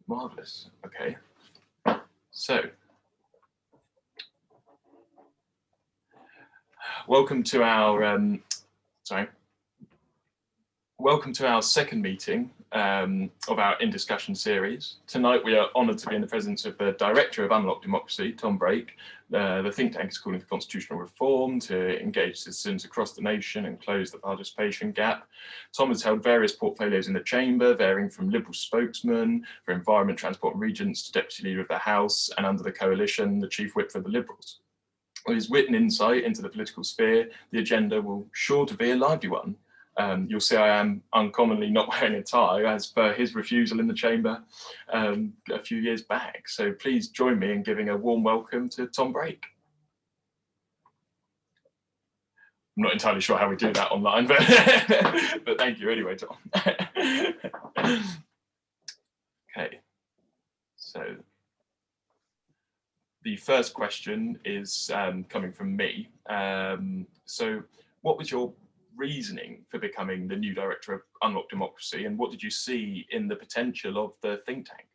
Marvellous. Okay. So, welcome to our second meeting of our In Discussion series. Tonight we are honoured to be in the presence of the Director of Unlocked Democracy, Tom Brake. The think tank is calling for constitutional reform to engage citizens across the nation and close the participation gap. Tom has held various portfolios in the Chamber, varying from Liberal spokesman for Environment, Transport and Regents to Deputy Leader of the House, and under the Coalition, the Chief Whip for the Liberals. With his wit and insight into the political sphere, the agenda will sure to be a lively one. You'll see I am uncommonly not wearing a tie, as per his refusal in the Chamber a few years back. So please join me in giving a warm welcome to Tom Brake. I'm not entirely sure how we do that online, but, but thank you anyway, Tom. Okay, so the first question is coming from me. So what was your reasoning for becoming the new director of Unlocked Democracy, and what did you see in the potential of the think tank?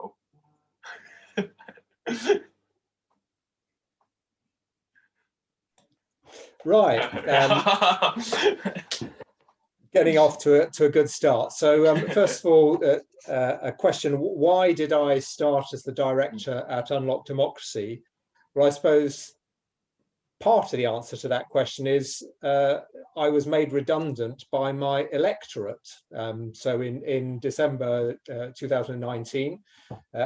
Oh. Right. Getting off to a good start. So first of all, a question: why did I start as the director at Unlocked Democracy? Well, I suppose part of the answer to that question is I was made redundant by my electorate. So in December 2019,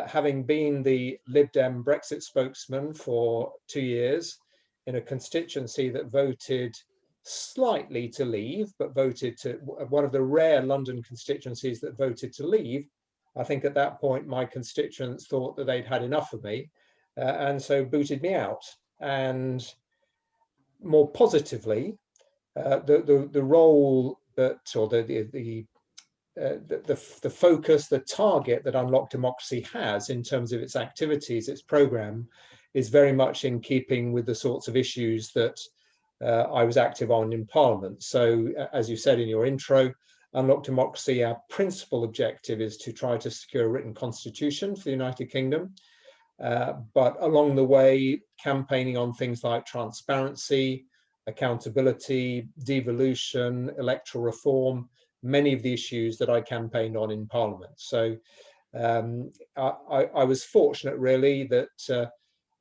having been the Lib Dem Brexit spokesman for 2 years in a constituency that voted slightly to leave, but voted to, one of the rare London constituencies that voted to leave. I think at that point my constituents thought that they'd had enough of me, and so booted me out. And more positively, the role that, or the focus, the target that Unlocked Democracy has in terms of its activities, its programme, is very much in keeping with the sorts of issues that I was active on in Parliament. So, as you said in your intro, Unlocked Democracy, our principal objective is to try to secure a written constitution for the United Kingdom, but along the way, campaigning on things like transparency, accountability, devolution, electoral reform, many of the issues that I campaigned on in Parliament. So I was fortunate, really, that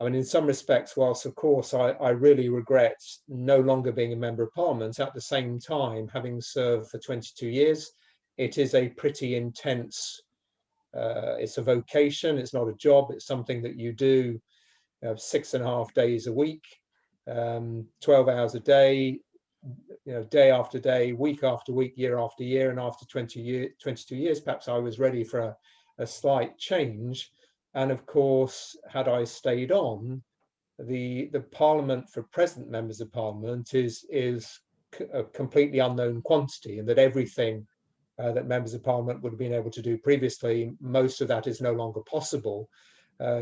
I mean, in some respects, whilst of course I really regret no longer being a member of Parliament, at the same time, having served for 22 years, it is a pretty intense, it's a vocation, it's not a job, it's something that you do 6.5 days a week, 12 hours a day, day after day, week after week, year after year, and after 22 years, perhaps I was ready for a slight change. And of course, had I stayed on, the Parliament for present members of Parliament is a completely unknown quantity, and that everything that members of Parliament would have been able to do previously, most of that is no longer possible.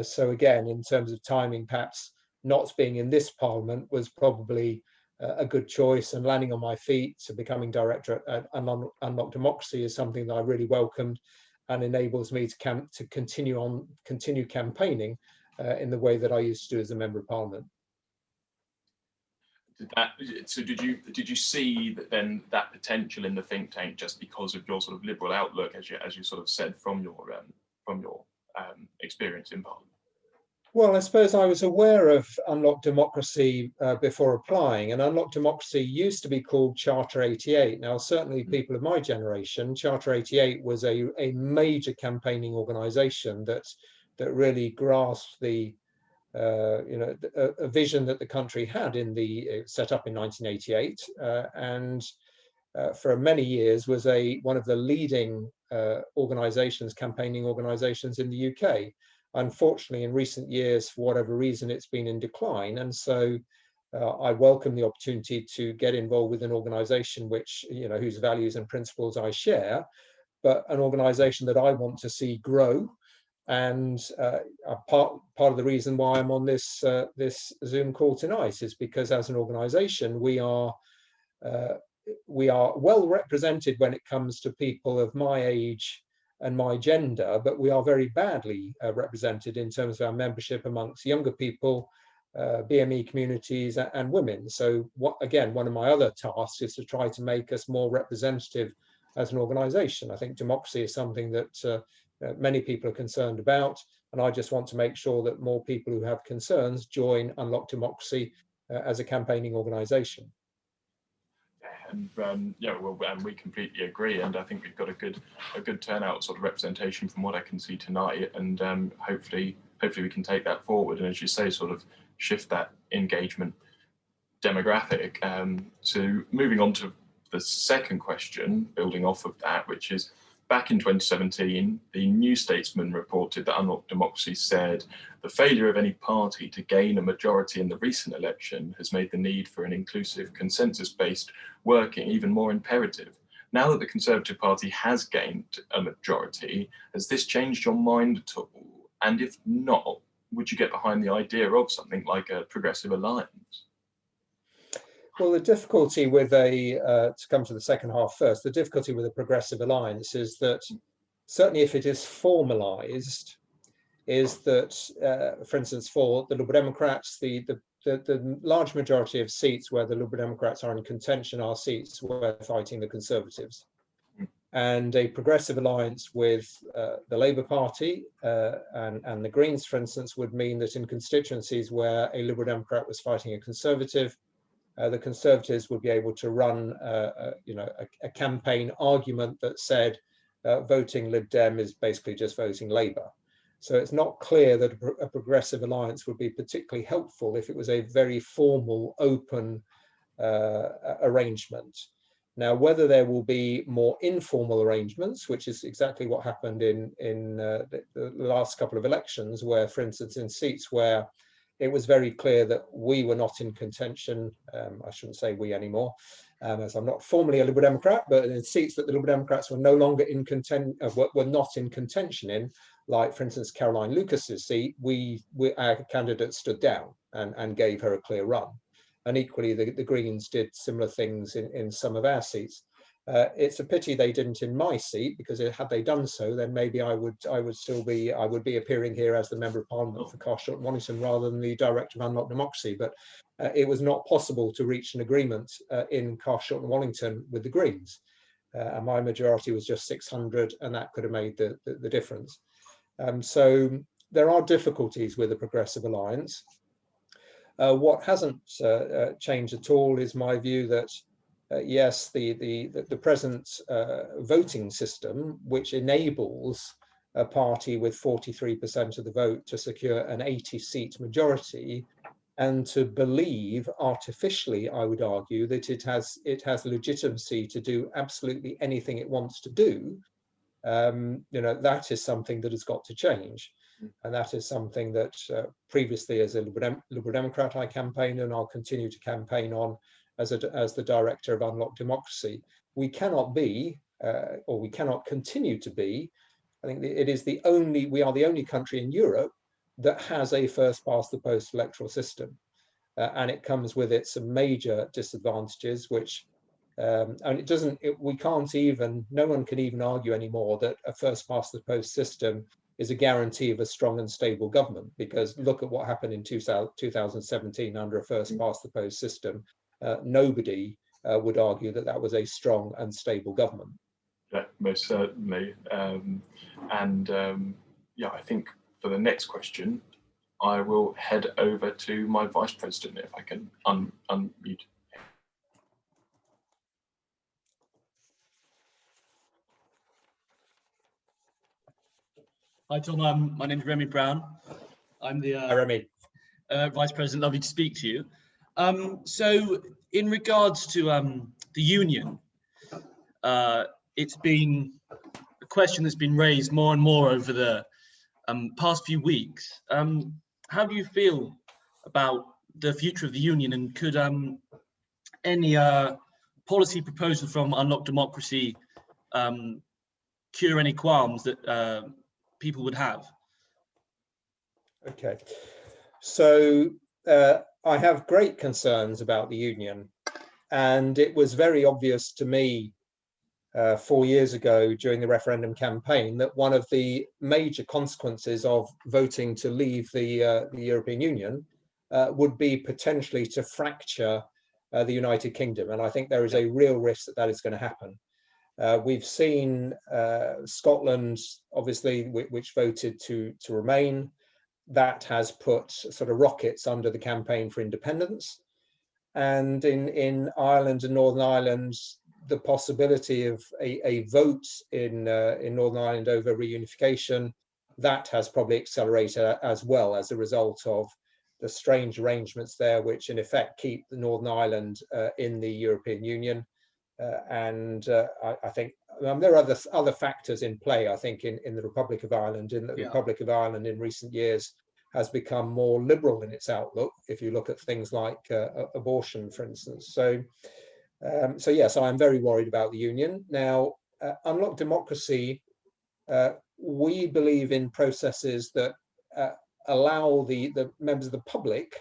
So again, in terms of timing, perhaps not being in this Parliament was probably a good choice, and landing on my feet to becoming director at Unlocked Democracy is something that I really welcomed, and enables me to continue campaigning in the way that I used to do as a member of Parliament. Did you see that potential in the think tank just because of your sort of liberal outlook, as you sort of said, from your experience in Parliament? Well, I suppose I was aware of Unlocked Democracy before applying, and Unlocked Democracy used to be called Charter 88. Now, certainly people of my generation, Charter 88 was a major campaigning organisation that really grasped the a vision that the country had in the set up in 1988, and for many years was one of the leading campaigning organisations in the UK. Unfortunately, in recent years, for whatever reason, it's been in decline. And so I welcome the opportunity to get involved with an organisation whose values and principles I share, but an organisation that I want to see grow. And part of the reason why I'm on this Zoom call tonight is because as an organisation, we are we are well represented when it comes to people of my age and my gender, but we are very badly represented in terms of our membership amongst younger people, BME communities and women. So again, one of my other tasks is to try to make us more representative as an organization. I think democracy is something that many people are concerned about, and I just want to make sure that more people who have concerns join Unlock Democracy as a campaigning organization. And yeah, well, and we completely agree. And I think we've got a good turnout sort of representation from what I can see tonight. And hopefully we can take that forward. And as you say, sort of shift that engagement demographic. So moving on to the second question, building off of that, which is back in 2017, the New Statesman reported that Unlock Democracy said the failure of any party to gain a majority in the recent election has made the need for an inclusive, consensus-based working even more imperative. Now that the Conservative Party has gained a majority, has this changed your mind at all? And if not, would you get behind the idea of something like a progressive alliance? Well, the difficulty with to come to the second half first, the difficulty with a progressive alliance is that certainly if it is formalized, is that, for instance, for the Liberal Democrats, the large majority of seats where the Liberal Democrats are in contention are seats where they're fighting the Conservatives. And a progressive alliance with the Labour Party and the Greens, for instance, would mean that in constituencies where a Liberal Democrat was fighting a Conservative, the Conservatives would be able to run a campaign argument that said voting Lib Dem is basically just voting Labour. So it's not clear that a progressive alliance would be particularly helpful if it was a very formal, open arrangement. Now, whether there will be more informal arrangements, which is exactly what happened in the last couple of elections, where, for instance, in seats where it was very clear that we were not in contention, I shouldn't say we anymore, as I'm not formally a Liberal Democrat, but in seats that the Liberal Democrats were no longer in were not in contention in, like, for instance, Caroline Lucas's seat, our candidate stood down and gave her a clear run. And equally, the Greens did similar things in some of our seats. It's a pity they didn't in my seat, because had they done so, then maybe I would be appearing here as the Member of Parliament for Carshot and Wallington rather than the Director of Unlock Democracy. But it was not possible to reach an agreement in Carshot and Wallington with the Greens. And my majority was just 600, and that could have made the difference. So there are difficulties with a progressive alliance. What hasn't changed at all is my view that yes, the present voting system, which enables a party with 43% of the vote to secure an 80-seat majority, and to believe artificially, I would argue, that it has legitimacy to do absolutely anything it wants to do, that is something that has got to change. And that is something that previously, as a Liberal Democrat, I campaigned, and I'll continue to campaign on as the Director of Unlock Democracy. We cannot be, or we cannot continue to be, I think we are the only country in Europe that has a first past the post electoral system. And it comes with it some major disadvantages, which, and no one can even argue anymore that a first past the post system is a guarantee of a strong and stable government, because look at what happened in 2017 under a first past the post system. Nobody would argue that was a strong and stable government. Yeah, most certainly. Yeah, I think for the next question, I will head over to my Vice President, if I can unmute. Hi, Tom. My name is Remy Brown. I'm the Remy. Vice President. Lovely to speak to you. So, in regards to the union, it's been a question that's been raised more and more over the past few weeks. How do you feel about the future of the union, and could any policy proposal from Unlock Democracy cure any qualms that people would have? Okay, so I have great concerns about the union, And it was very obvious to me 4 years ago during the referendum campaign that one of the major consequences of voting to leave the European Union would be potentially to fracture the United Kingdom. And I think there is a real risk that that is going to happen. We've seen Scotland, obviously, which voted to remain. That has put sort of rockets under the campaign for independence. And in Ireland and Northern Ireland, the possibility of a vote in Northern Ireland over reunification, that has probably accelerated as well as a result of the strange arrangements there, which in effect keep the Northern Ireland in the European Union. I think there are other factors in play, I think, in the Republic of Ireland. In the Republic of Ireland in recent years has become more liberal in its outlook, if you look at things like abortion, for instance. So yes, I'm very worried about the union. Now, Unlocked Democracy, we believe in processes that allow the members of the public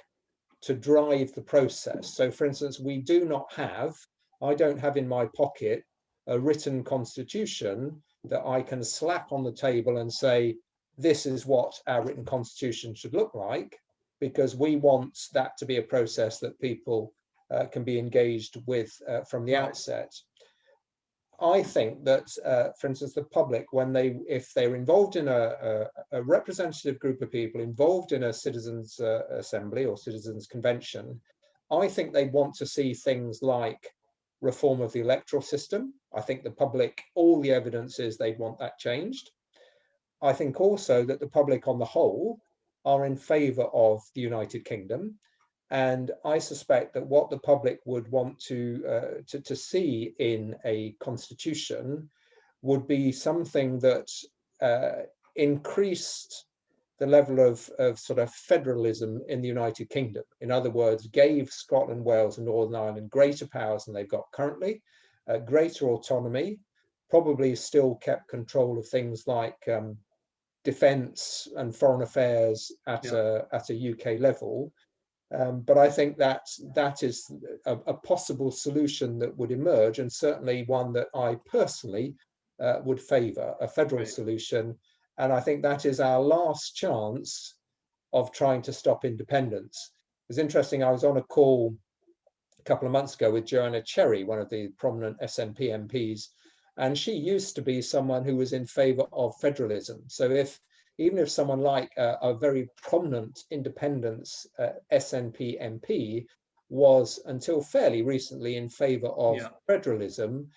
to drive the process. So, for instance, I don't have in my pocket a written constitution that I can slap on the table and say, this is what our written constitution should look like, because we want that to be a process that people can be engaged with from the outset. I think that, for instance, the public, if they're involved in a representative group of people involved in a citizens' assembly or citizens' convention, I think they want to see things like reform of the electoral system. I think the public, all the evidence is they want that changed. I think also that the public on the whole are in favour of the United Kingdom. And I suspect that what the public would want to see in a constitution would be something that increased the level of sort of federalism in the United Kingdom. In other words, gave Scotland, Wales and Northern Ireland greater powers than they've got currently, greater autonomy, probably still kept control of things like defence and foreign affairs at a UK level. But I think that is a possible solution that would emerge, and certainly one that I personally would favour, a federal solution. And I think that is our last chance of trying to stop independence. It's interesting, I was on a call a couple of months ago with Joanna Cherry, one of the prominent SNP MPs, and she used to be someone who was in favour of federalism. So even if someone like a very prominent independence SNP MP was until fairly recently in favour of federalism,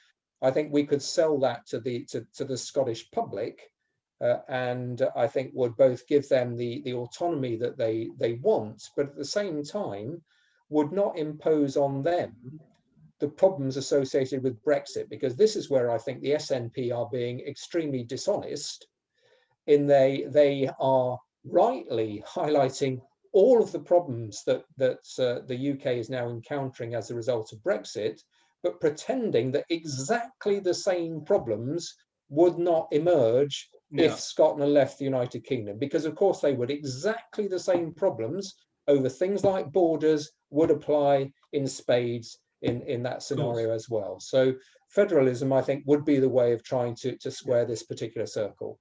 I think we could sell that to the Scottish public, and I think would both give them the autonomy that they want, but at the same time would not impose on them the problems associated with Brexit, because this is where I think the SNP are being extremely dishonest. They are rightly highlighting all of the problems that the UK is now encountering as a result of Brexit, but pretending that exactly the same problems would not emerge if Scotland left the United Kingdom, because of course they would. Exactly the same problems over things like borders would apply in spades in that scenario as well. So federalism, I think, would be the way of trying to square this particular circle.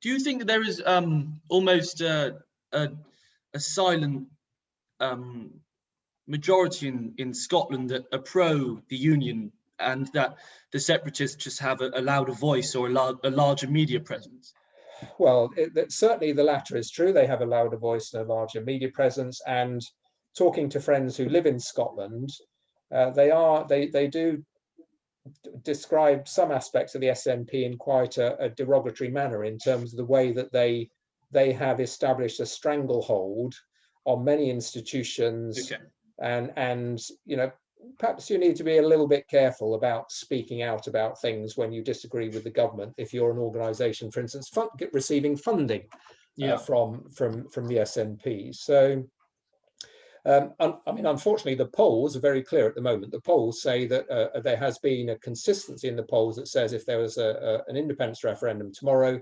Do you think that there is almost a silent majority in Scotland that are pro the union, and that the separatists just have a louder voice or a larger media presence? Well, certainly the latter is true. They have a louder voice and a larger media presence. And talking to friends who live in Scotland, they do describe some aspects of the SNP in quite a derogatory manner in terms of the way that they have established a stranglehold on many institutions. And perhaps you need to be a little bit careful about speaking out about things when you disagree with the government if you're an organisation, for instance, receiving funding from the SNP. So unfortunately, the polls are very clear at the moment. The polls say that there has been a consistency in the polls that says if there was an independence referendum tomorrow,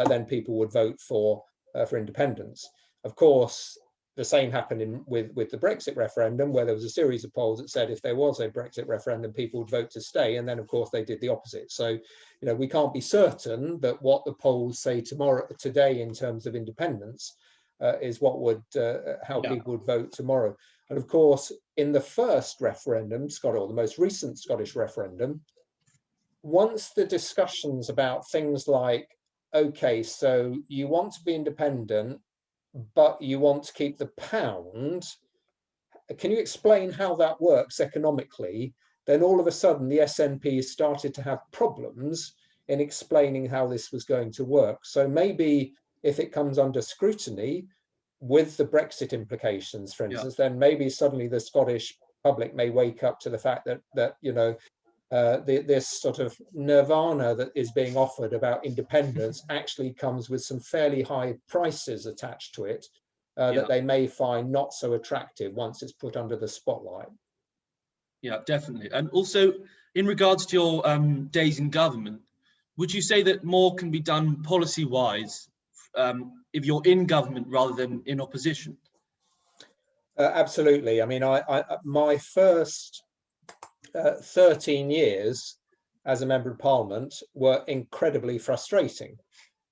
then people would vote for independence. Of course, the same happened with the Brexit referendum, where there was a series of polls that said if there was a Brexit referendum, people would vote to stay. And then, of course, they did the opposite. So, you know, we can't be certain that what the polls say today in terms of independence is what would how people would vote tomorrow. And of course, in the first referendum, or the most recent Scottish referendum, once the discussions about things like, okay, so you want to be independent, but you want to keep the pound, can you explain how that works economically? Then all of a sudden the SNP started to have problems in explaining how this was going to work. So maybe if it comes under scrutiny with the Brexit implications, for instance, then maybe suddenly the Scottish public may wake up to the fact that you know, this sort of nirvana that is being offered about independence actually comes with some fairly high prices attached to it that they may find not so attractive once it's put under the spotlight. Yeah, definitely. And also, in regards to your days in government, would you say that more can be done policy-wise if you're in government rather than in opposition? Absolutely. I mean, my first 13 years as a member of Parliament were incredibly frustrating.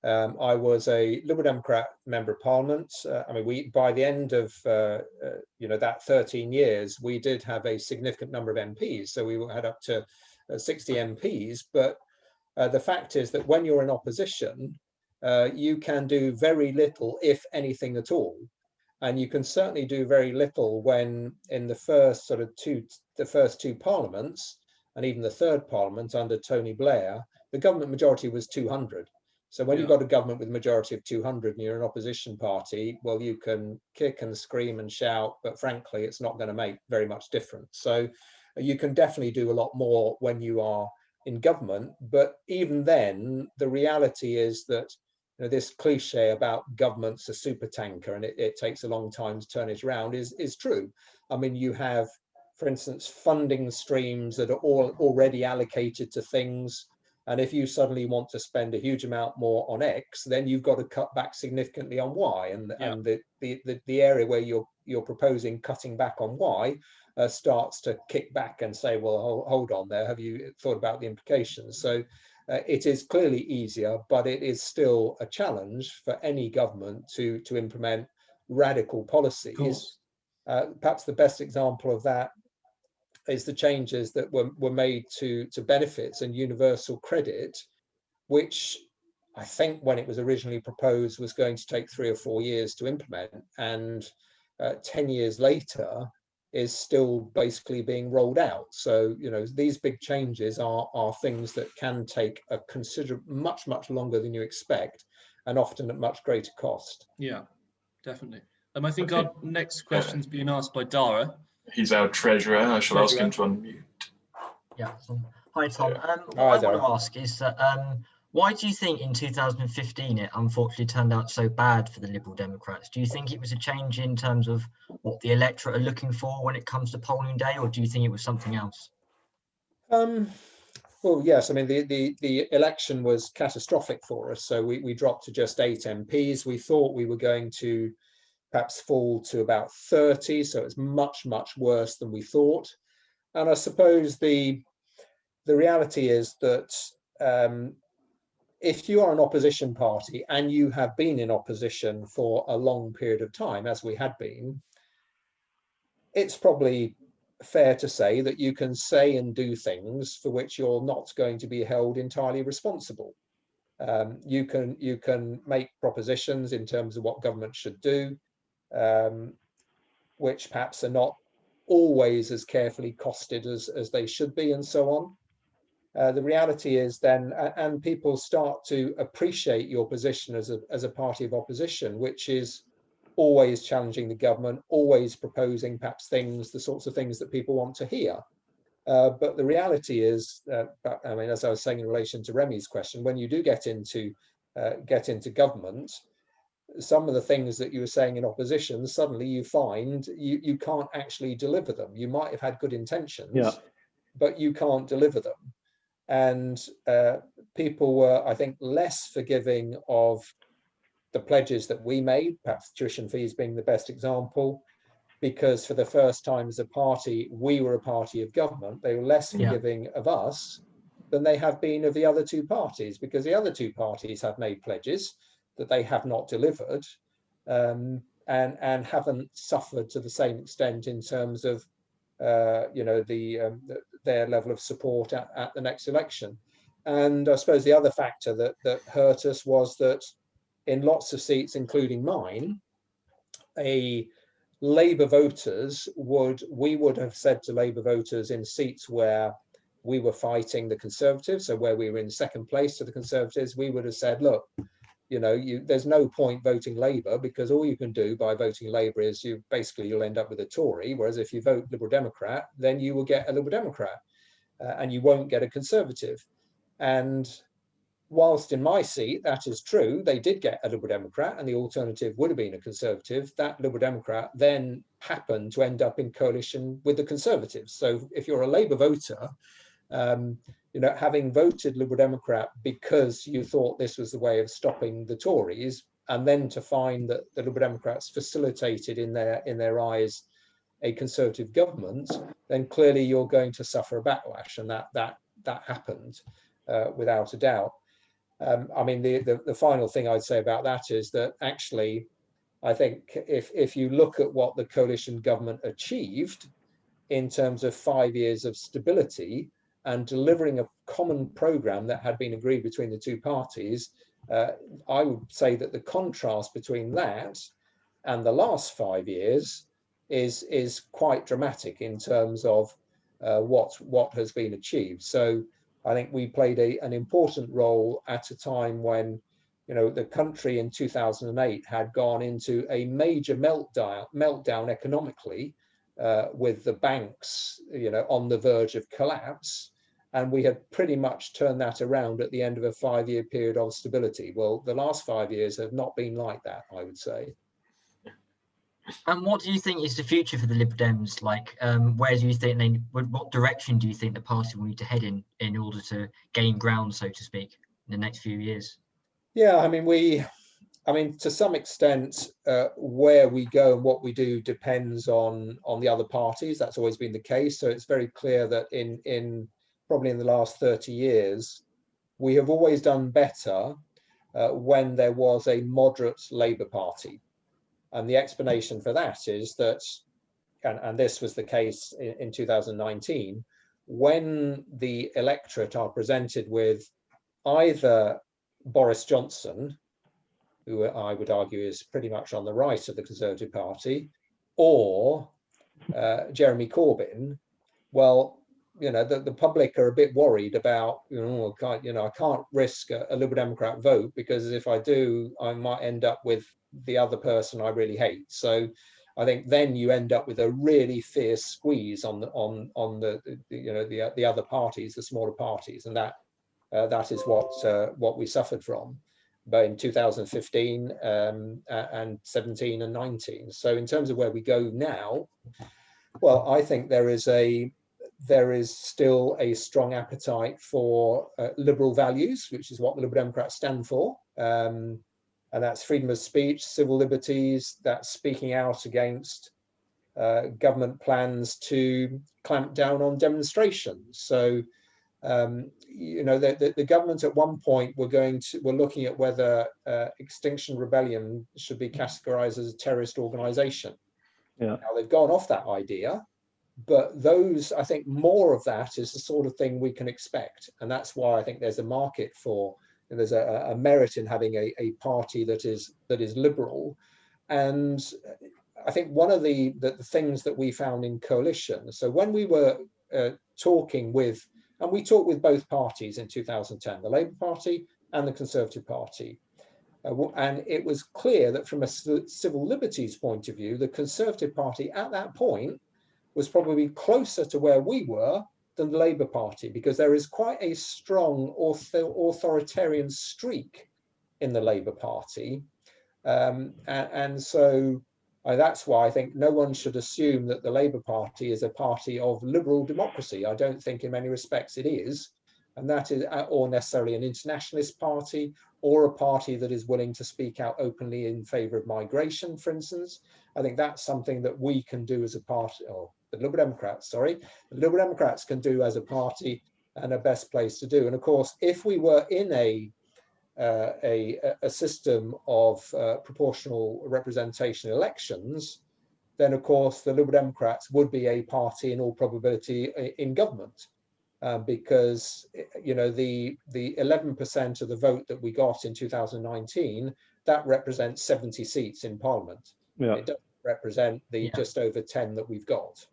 I was a Liberal Democrat member of Parliament. I mean, by the end of you know, that 13 years, we did have a significant number of MPs. So we had up to 60 MPs. But the fact is that when you're in opposition, you can do very little, if anything at all. And you can certainly do very little when in the first two parliaments, and even the third parliament under Tony Blair, the government majority was 200. So when you've got a government with a majority of 200 and you're an opposition party, well, you can kick and scream and shout, but frankly, it's not going to make very much difference. So you can definitely do a lot more when you are in government. But even then, the reality is that, you know, this cliche about government's a super tanker and it takes a long time to turn it around is true. I mean, you have, for instance, funding streams that are all already allocated to things. And if you suddenly want to spend a huge amount more on X, then you've got to cut back significantly on Y. And the area where you're proposing cutting back on Y starts to kick back and say, well, hold on there. Have you thought about the implications? So it is clearly easier, but it is still a challenge for any government to implement radical policies. Perhaps the best example of that is the changes that were made to benefits and universal credit, which I think when it was originally proposed was going to take 3 or 4 years to implement, and 10 years later is still basically being rolled out. So, you know, these big changes are things that can take a much longer than you expect, and often at much greater cost. Yeah, definitely. I think our next question's being asked by Dara. He's our treasurer. I shall ask him to unmute. Yeah. Hi, Tom. What Hi, I want to ask is that why do you think in 2015 it unfortunately turned out so bad for the Liberal Democrats? Do you think it was a change in terms of what the electorate are looking for when it comes to polling day, or do you think it was something else? Well, yes. I mean, the election was catastrophic for us. So we dropped to just 8 MPs. We thought we were going to perhaps fall to about 30. So it's much worse than we thought. And I suppose the reality is that if you are an opposition party and you have been in opposition for a long period of time, as we had been, it's probably fair to say that you can say and do things for which you're not going to be held entirely responsible. You can make propositions in terms of what government should do, which perhaps are not always as carefully costed as they should be, and so on. The reality is then, and people start to appreciate your position as a party of opposition, which is always challenging the government, always proposing perhaps the sorts of things that people want to hear. But the reality is, I mean, as I was saying in relation to Remy's question, when you do get into government, some of the things that you were saying in opposition, suddenly you find you can't actually deliver them. You might have had good intentions, but you can't deliver them. And people were, I think, less forgiving of the pledges that we made, perhaps tuition fees being the best example, because for the first time as a party, we were a party of government. They were less forgiving of us than they have been of the other two parties, because the other two parties have made pledges that they have not delivered, and haven't suffered to the same extent in terms of their level of support at the next election. And I suppose the other factor that hurt us was that in lots of seats, including mine, Labour voters we would have said to Labour voters in seats where we were fighting the Conservatives, so where we were in second place to the Conservatives, we would have said, look, there's no point voting Labour, because all you can do by voting Labour is you'll end up with a Tory, whereas if you vote Liberal Democrat, then you will get a Liberal Democrat, and you won't get a Conservative. And whilst in my seat that is true, they did get a Liberal Democrat, and the alternative would have been a Conservative. That Liberal Democrat then happened to end up in coalition with the Conservatives. So if you're a Labour voter, having voted Liberal Democrat because you thought this was the way of stopping the Tories, and then to find that the Liberal Democrats facilitated in their eyes a Conservative government, then clearly you're going to suffer a backlash, and that happened without a doubt. The final thing I'd say about that is that actually, I think if you look at what the coalition government achieved in terms of 5 years of stability and delivering a common programme that had been agreed between the two parties, I would say that the contrast between that and the last 5 years is quite dramatic in terms of what has been achieved. So I think we played an important role at a time when the country in 2008 had gone into a major meltdown economically, with the banks on the verge of collapse, and we had pretty much turned that around at the end of a 5-year period of stability. Well, the last 5 years have not been like that, I would say. And what do you think is the future for the Lib Dems? Where do you think what direction do you think the party will need to head in order to gain ground, so to speak, in the next few years? Yeah, to some extent, where we go and what we do depends on the other parties. That's always been the case. So it's very clear that probably in the last 30 years, we have always done better when there was a moderate Labour Party. And the explanation for that is that, and this was the case in 2019, when the electorate are presented with either Boris Johnson, who I would argue is pretty much on the right of the Conservative Party, or Jeremy Corbyn, well, the public are a bit worried about, I can't risk a Liberal Democrat vote, because if I do, I might end up with the other person I really hate. So I think then you end up with a really fierce squeeze on the other parties, the smaller parties, and that is what we suffered from, but in 2015 and 17 and 19. So in terms of where we go now, well, I think there is still a strong appetite for liberal values, which is what the Liberal Democrats stand for. And that's freedom of speech, civil liberties, that's speaking out against government plans to clamp down on demonstrations. So, the government at one point were looking at whether Extinction Rebellion should be categorized as a terrorist organization. Yeah. Now they've gone off that idea, but I think more of that is the sort of thing we can expect. And that's why I think there's a market for, there's a merit in having a party that is liberal. And I think one of the things that we found in coalition, so when we were talking with, and we talked with both parties in 2010, the Labour Party and the Conservative Party, and it was clear that from a civil liberties point of view, the Conservative Party at that point was probably closer to where we were than the Labour Party, because there is quite a strong authoritarian streak in the Labour Party. And so that's why I think no one should assume that the Labour Party is a party of liberal democracy. I don't think in many respects it is. And that is, or necessarily an internationalist party, or a party that is willing to speak out openly in favour of migration, for instance. I think that's something that we can do as a party, or the Liberal Democrats, sorry, the Liberal Democrats can do as a party, and a best place to do. And of course, if we were in a system of proportional representation elections, then of course the Liberal Democrats would be a party in all probability in government. Because the 11% of the vote that we got in 2019, that represents 70 seats in Parliament. Yeah. It doesn't represent the just over 10 that we've got.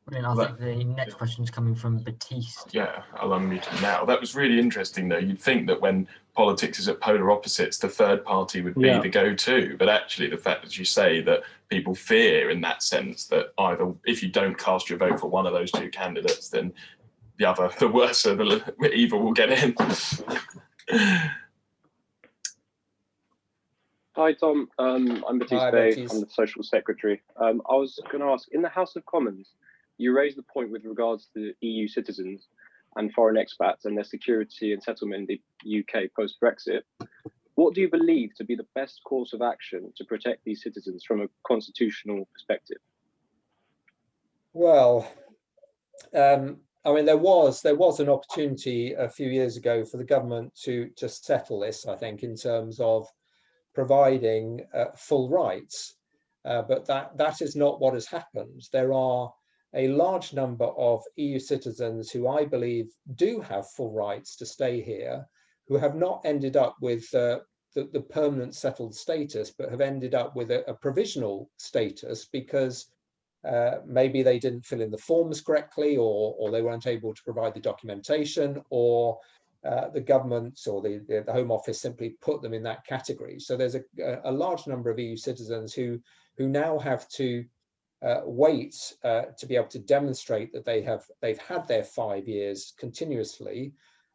Brilliant. I think the next question is coming from Baptiste. Yeah, I'll unmute him now. That was really interesting, though. You'd think that when politics is at polar opposites, the third party would be the go-to. But actually, the fact that you say that people fear in that sense that either if you don't cast your vote for one of those two candidates, then the other, the worse, the evil will get in. Hi, Tom. I'm Baptiste Hi, Bay. Baptiste. I'm the Social Secretary. I was going to ask, in the House of Commons, you raised the point with regards to EU citizens and foreign expats and their security and settlement in the UK post-Brexit. What do you believe to be the best course of action to protect these citizens from a constitutional perspective? Well, I mean, there was an opportunity a few years ago for the government to settle this, I think, in terms of providing full rights, but that is not what has happened. There are a large number of EU citizens who I believe do have full rights to stay here, who have not ended up with the permanent settled status, but have ended up with a provisional status because maybe they didn't fill in the forms correctly, or they weren't able to provide the documentation, or the government or the Home Office simply put them in that category. So there's a large number of EU citizens who now have to wait to be able to demonstrate that they've had their 5 years continuously.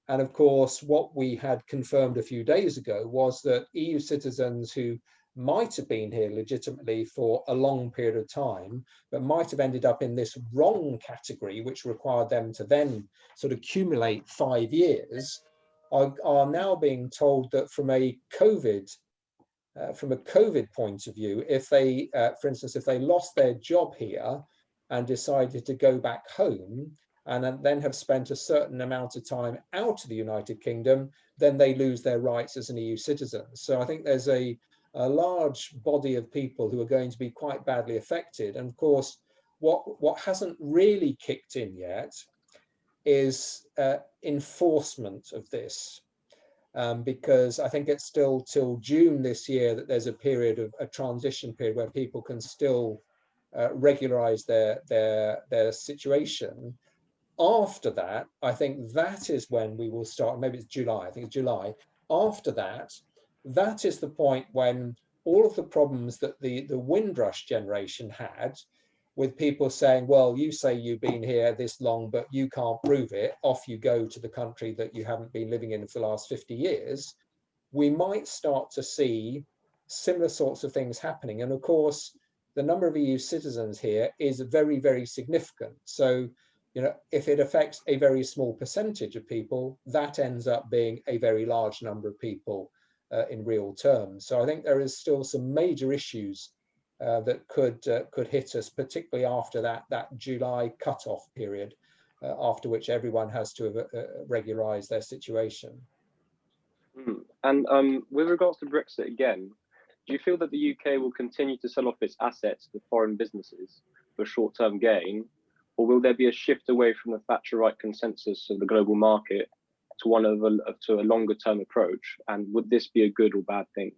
And of course, what we had confirmed a few days ago was that EU citizens who might have been here legitimately for a long period of time, but might have ended up in this wrong category, which required them to then sort of accumulate 5 years, are now being told that from a COVID point of view, if they, for instance, if they lost their job here and decided to go back home and then have spent a certain amount of time out of the United Kingdom, then they lose their rights as an EU citizen. So I think there's a large body of people who are going to be quite badly affected. And of course, what hasn't really kicked in yet is enforcement of this. Because I think it's still till June this year that there's a transition period where people can still regularize their situation. After that, I think that is when we will start, maybe it's July, I think it's July. After that, that is the point when all of the problems that the Windrush generation had, with people saying, well, you say you've been here this long, but you can't prove it, off you go to the country that you haven't been living in for the last 50 years, we might start to see similar sorts of things happening. And of course, the number of EU citizens here is very, very significant. So, if it affects a very small percentage of people, that ends up being a very large number of people in real terms. So I think there is still some major issues that could hit us, particularly after that July cutoff period, after which everyone has to have regularised their situation. And with regards to Brexit again, do you feel that the UK will continue to sell off its assets to foreign businesses for short-term gain, or will there be a shift away from the Thatcherite consensus of the global market to a longer-term approach? And would this be a good or bad thing?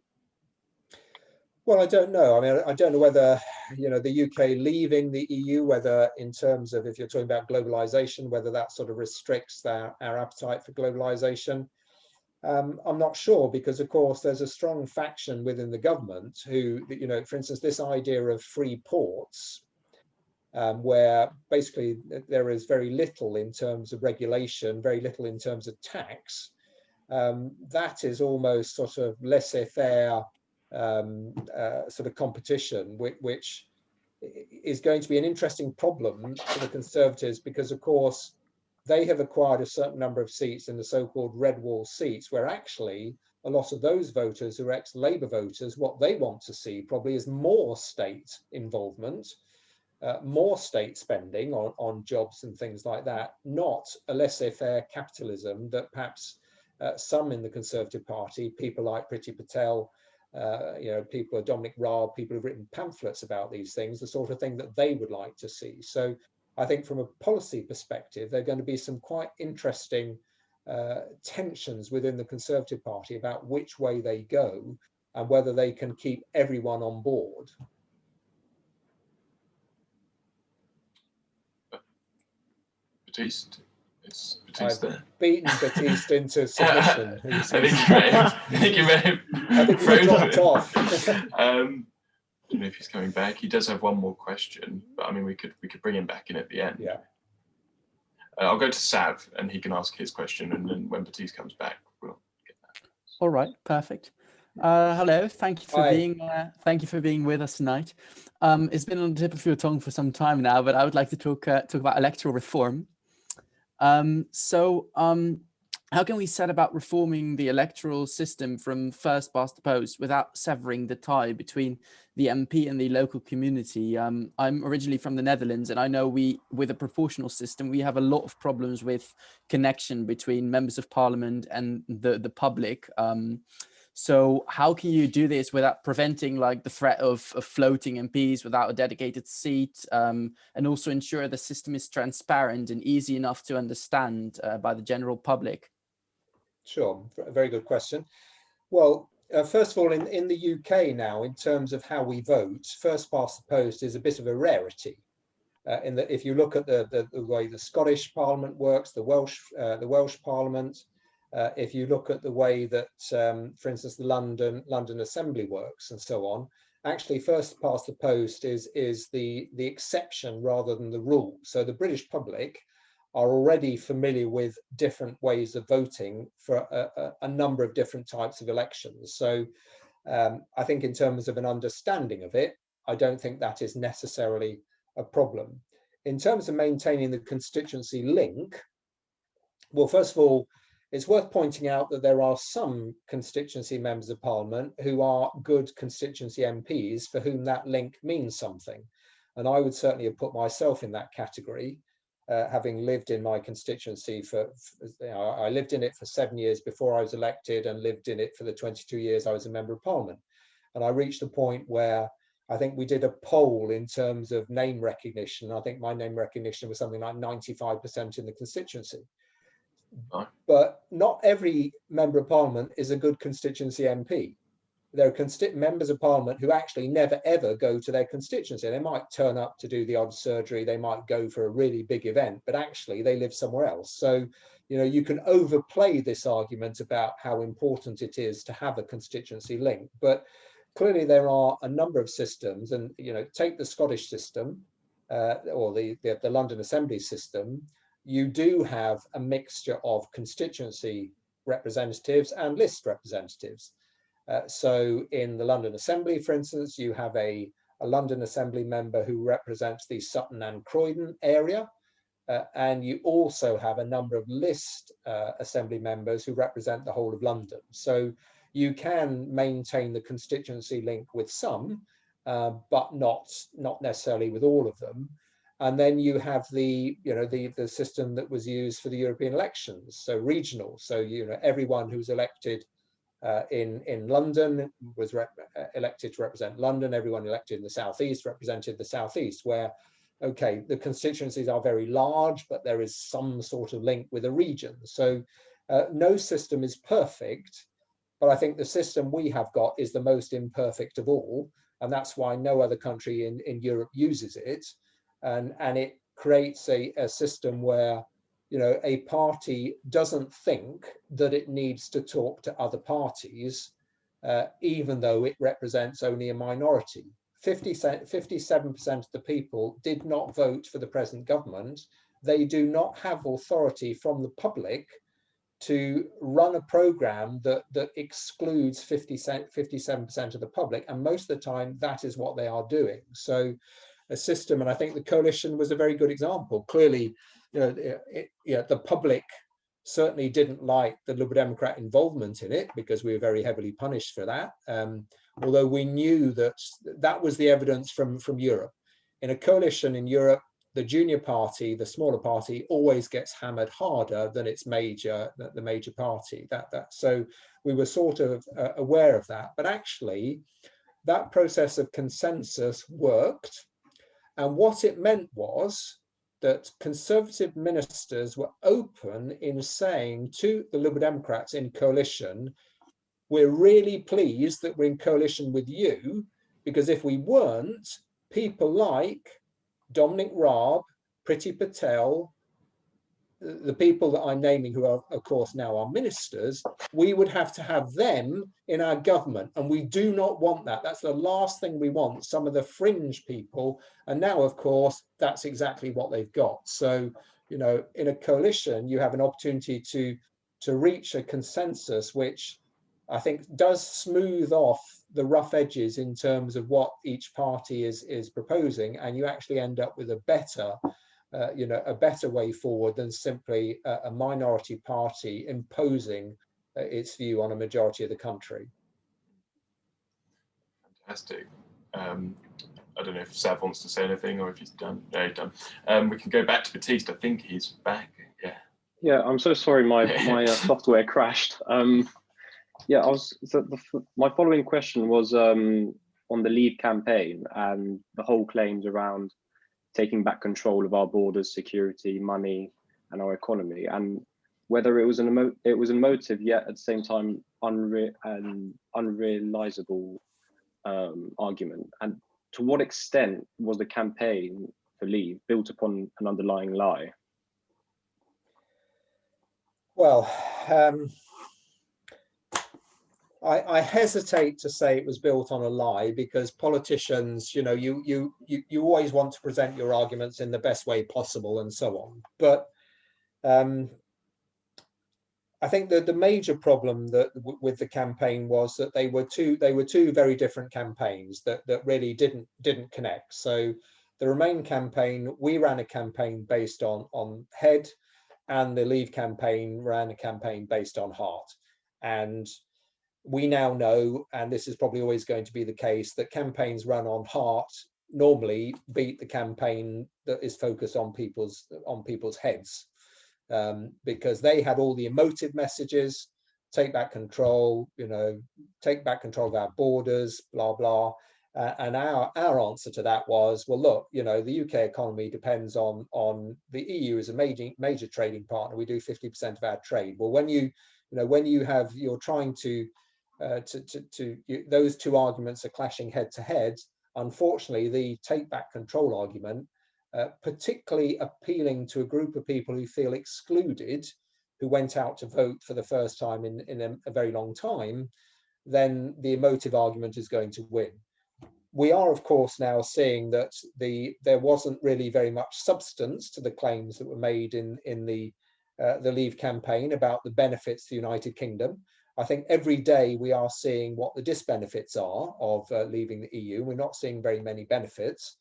Well, I don't know. I mean, I don't know whether, the UK leaving the EU, whether in terms of, if you're talking about globalization, whether that sort of restricts our appetite for globalization. I'm not sure, because of course there's a strong faction within the government who, for instance, this idea of free ports, where basically there is very little in terms of regulation, very little in terms of tax, that is almost sort of laissez-faire sort of competition, which is going to be an interesting problem for the Conservatives, because of course they have acquired a certain number of seats in the so-called red wall seats, where actually a lot of those voters who are ex-Labour voters, what they want to see probably is more state involvement, more state spending on jobs and things like that, not a laissez-faire capitalism that perhaps some in the Conservative Party, people like Priti Patel, people like Dominic Raab, people who've written pamphlets about these things, the sort of thing that they would like to see. So I think from a policy perspective, there are going to be some quite interesting tensions within the Conservative Party about which way they go and whether they can keep everyone on board. Baptiste. Is Baptiste there? Beaten Baptiste into submission. I think you may have I think he's dropped off. I don't know if he's coming back. He does have one more question, but I mean, we could bring him back in at the end. Yeah. I'll go to Sav, and he can ask his question, and then when Baptiste comes back, we'll get that. All right, perfect. Hello, thank you for Hi. being with us tonight. It's been on the tip of your tongue for some time now, but I would like to talk about electoral reform. How can we set about reforming the electoral system from first past the post without severing the tie between the MP and the local community? I'm originally from the Netherlands, and I know with a proportional system, we have a lot of problems with connection between members of parliament and the public. So how can you do this without preventing like the threat of floating MPs without a dedicated seat, and also ensure the system is transparent and easy enough to understand by the general public? Sure, very good question. Well, first of all, in the UK now, in terms of how we vote, first past the post is a bit of a rarity. In that, if you look at the way the Scottish Parliament works, the Welsh Parliament, if you look at the way that, for instance, the London Assembly works and so on, actually first past the post is the exception rather than the rule. So the British public are already familiar with different ways of voting for a number of different types of elections. So I think in terms of an understanding of it, I don't think that is necessarily a problem. In terms of maintaining the constituency link, well, first of all, it's worth pointing out that there are some constituency members of parliament who are good constituency MPs for whom that link means something. And I would certainly have put myself in that category. Having lived in my constituency I lived in it for 7 years before I was elected and lived in it for the 22 years I was a member of parliament. And I reached a point where I think we did a poll in terms of name recognition. I think my name recognition was something like 95% in the constituency. Oh. But not every member of parliament is a good constituency MP. There are members of parliament who actually never ever go to their constituency. They might turn up to do the odd surgery, they might go for a really big event, but actually they live somewhere else. So, you can overplay this argument about how important it is to have a constituency link, but clearly there are a number of systems, and take the Scottish system or the London Assembly system. You do have a mixture of constituency representatives and list representatives. So in the London Assembly, for instance, you have a London Assembly member who represents the Sutton and Croydon area. And you also have a number of list Assembly members who represent the whole of London. So you can maintain the constituency link with some, but not necessarily with all of them. And then you have the system that was used for the European elections, so regional. So everyone who's elected in London was elected to represent London. Everyone elected in the Southeast represented the Southeast, where, okay, the constituencies are very large, but there is some sort of link with a region. So no system is perfect, but I think the system we have got is the most imperfect of all. And that's why no other country in Europe uses it. And it creates a system where a party doesn't think that it needs to talk to other parties, even though it represents only a minority. 57% of the people did not vote for the present government. They do not have authority from the public to run a program that excludes 57% of the public. And most of the time, that is what they are doing. So a system, and I think the coalition was a very good example. Clearly, the public certainly didn't like the Liberal Democrat involvement in it, because we were very heavily punished for that. Although we knew that that was the evidence from Europe. In a coalition in Europe, the junior party, the smaller party, always gets hammered harder than its the major party. So we were sort of aware of that. But actually, that process of consensus worked. And what it meant was that Conservative ministers were open in saying to the Liberal Democrats in coalition, we're really pleased that we're in coalition with you, because if we weren't, people like Dominic Raab, Priti Patel, the people that I'm naming, who are, of course, now our ministers, we would have to have them in our government. And we do not want that. That's the last thing we want, some of the fringe people. And now, of course, that's exactly what they've got. So, in a coalition, you have an opportunity to reach a consensus, which I think does smooth off the rough edges in terms of what each party is proposing. And you actually end up with a better way forward than simply a minority party imposing its view on a majority of the country. Fantastic. I don't know if Sav wants to say anything, or if he's done. No, he's done. We can go back to Baptiste. I think he's back. Yeah. Yeah, I'm so sorry. My software crashed. My following question was on the Leave campaign and the whole claims around taking back control of our borders, security, money, and our economy, and whether it was a motive, yet at the same time unrealizable argument. And to what extent was the campaign for Leave built upon an underlying lie? Well, I hesitate to say it was built on a lie, because politicians, you always want to present your arguments in the best way possible and so on. But I think that the major problem with the campaign was that they were two very different campaigns that really didn't connect. So the Remain campaign, we ran a campaign based on head, and the Leave campaign ran a campaign based on heart. And we now know, and this is probably always going to be the case, that campaigns run on heart normally beat the campaign that is focused on people's heads, because they had all the emotive messages: take back control, take back control of our borders, blah blah. And our answer to that was, well, look, the UK economy depends on the EU as a major trading partner. We do 50% of our trade. Well, when you're trying to those two arguments are clashing head to head. Unfortunately, the take back control argument, particularly appealing to a group of people who feel excluded, who went out to vote for the first time in a very long time, then the emotive argument is going to win. We are, of course, now seeing that there wasn't really very much substance to the claims that were made in the Leave campaign about the benefits to the United Kingdom. I think every day we are seeing what the disbenefits are of leaving the EU. We're not seeing very many benefits.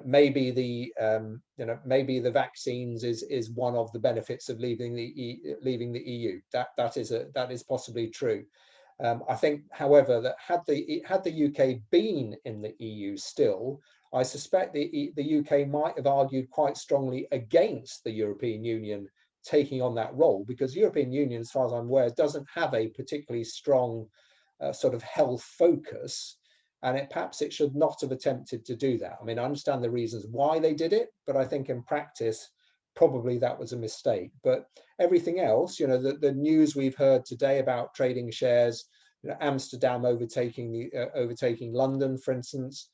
Maybe the vaccines is one of the benefits of leaving the EU. That is possibly true. I think, however, that had the UK been in the EU still, I suspect the UK might have argued quite strongly against the European Union taking on that role, because the European Union, as far as I'm aware, doesn't have a particularly strong sort of health focus, and perhaps it should not have attempted to do that. I mean, I understand the reasons why they did it, but I think in practice, probably that was a mistake. But everything else, the news we've heard today about trading shares, Amsterdam overtaking London, for instance,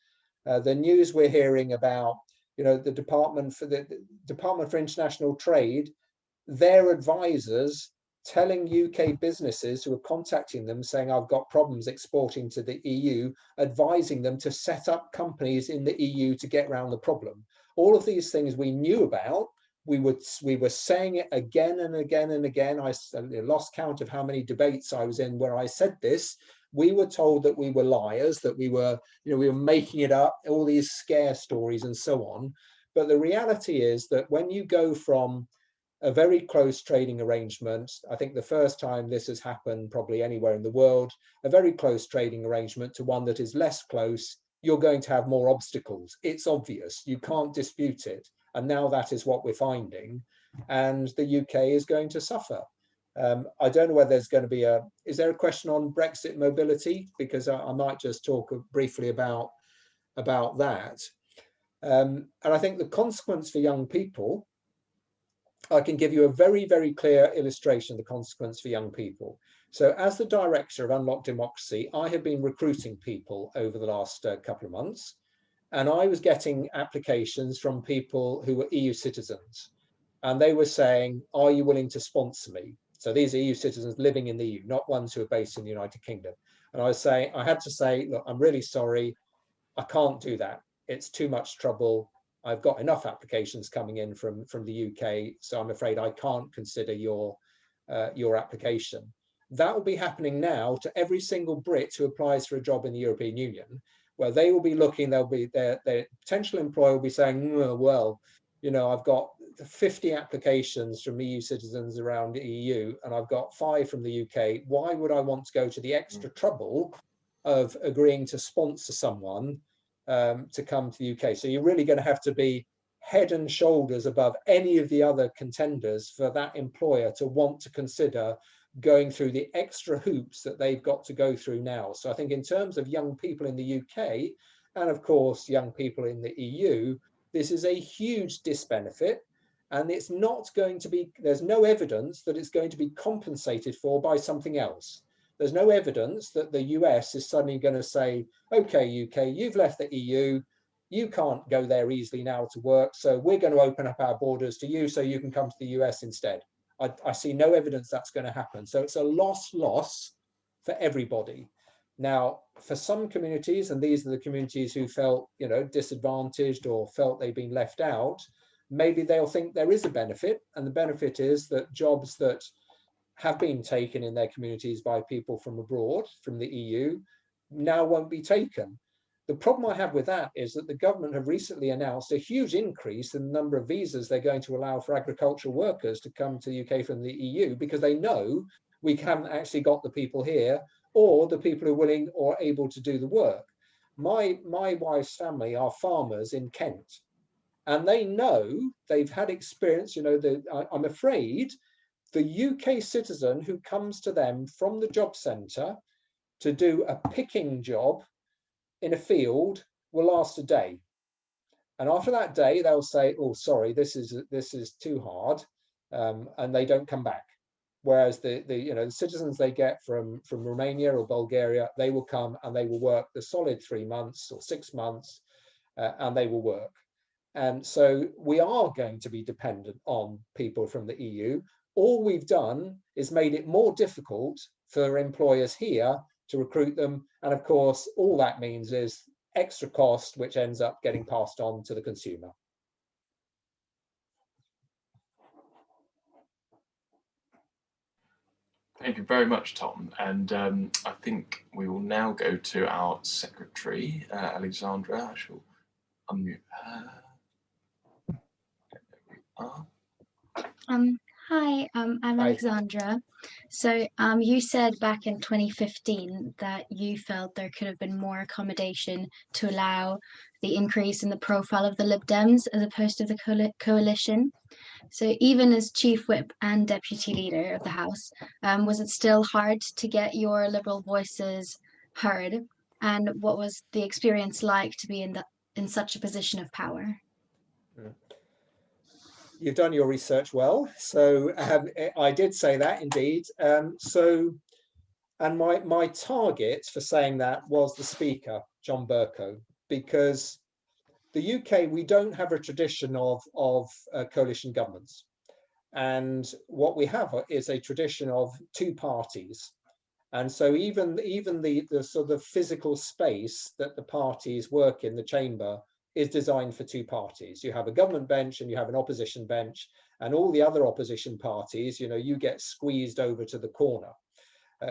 the news we're hearing about, the Department for International Trade, their advisors telling UK businesses who are contacting them saying, I've got problems exporting to the EU, advising them to set up companies in the EU to get around the problem. All of these things we knew about. We were saying it again and again and again. I lost count of how many debates I was in where I said this. We were told that we were liars, that we were making it up, all these scare stories and so on. But the reality is that when you go from a very close trading arrangement, I think the first time this has happened probably anywhere in the world, a very close trading arrangement to one that is less close, you're going to have more obstacles. It's obvious, you can't dispute it. And now that is what we're finding. And the UK is going to suffer. I don't know whether there's going to be is there a question on Brexit mobility? Because I might just talk briefly about that. And I think the consequence for young people, I can give you a very, very clear illustration of the consequence for young people. So as the director of Unlocked Democracy, I have been recruiting people over the last couple of months, and I was getting applications from people who were EU citizens. And they were saying, are you willing to sponsor me? So these are EU citizens living in the EU, not ones who are based in the United Kingdom. And I had to say, look, I'm really sorry, I can't do that. It's too much trouble. I've got enough applications coming in from the UK, so I'm afraid I can't consider your application. That will be happening now to every single Brit who applies for a job in the European Union, where they will be looking, their potential employer will be saying, well, you know, I've got 50 applications from EU citizens around the EU, and I've got 5 from the UK. Why would I want to go to the extra trouble of agreeing to sponsor someone to come to the UK? So you're really going to have to be head and shoulders above any of the other contenders for that employer to want to consider going through the extra hoops that they've got to go through now. So I think in terms of young people in the UK, and of course young people in the EU, this is a huge disbenefit, and it's not going to be, there's no evidence that it's going to be compensated for by something else. There's no evidence that the US is suddenly going to say, okay, UK, you've left the EU, you can't go there easily now to work, so we're going to open up our borders to you so you can come to the US instead. I see no evidence that's going to happen. So it's a loss for everybody. Now, for some communities, and these are the communities who felt, you know, disadvantaged or felt they've been left out, maybe they'll think there is a benefit, and the benefit is that jobs that have been taken in their communities by people from abroad, from the EU, now won't be taken. The problem I have with that is that the government have recently announced a huge increase in the number of visas they're going to allow for agricultural workers to come to the UK from the EU, because they know we haven't actually got the people here or the people who are willing or able to do the work. My wife's family are farmers in Kent, and they know, they've had experience, you know, I'm afraid the UK citizen who comes to them from the job centre to do a picking job in a field will last a day, and after that day they'll say, oh sorry, this is too hard, and they don't come back. Whereas the citizens they get from Romania or Bulgaria, they will come and they will work the solid 3 months or 6 months, and they will work. And so we are going to be dependent on people from the EU. All we've done is made it more difficult for employers here to recruit them. And of course, all that means is extra cost, which ends up getting passed on to the consumer. Thank you very much, Tom. And I think we will now go to our secretary, Alexandra. I shall unmute her. There we are. Hi, I'm Alexandra. So you said back in 2015 that you felt there could have been more accommodation to allow the increase in the profile of the Lib Dems as opposed to the coalition. So even as Chief Whip and Deputy Leader of the House, was it still hard to get your Liberal voices heard? And what was the experience like to be in such a position of power? You've done your research well. So I did say that indeed. And my target for saying that was the Speaker, John Bercow, because the UK, we don't have a tradition of coalition governments. And what we have is a tradition of 2 parties. And so even the sort of physical space that the parties work in, the chamber, is designed for 2 parties. You have a government bench and you have an opposition bench, and all the other opposition parties, you know, you get squeezed over to the corner,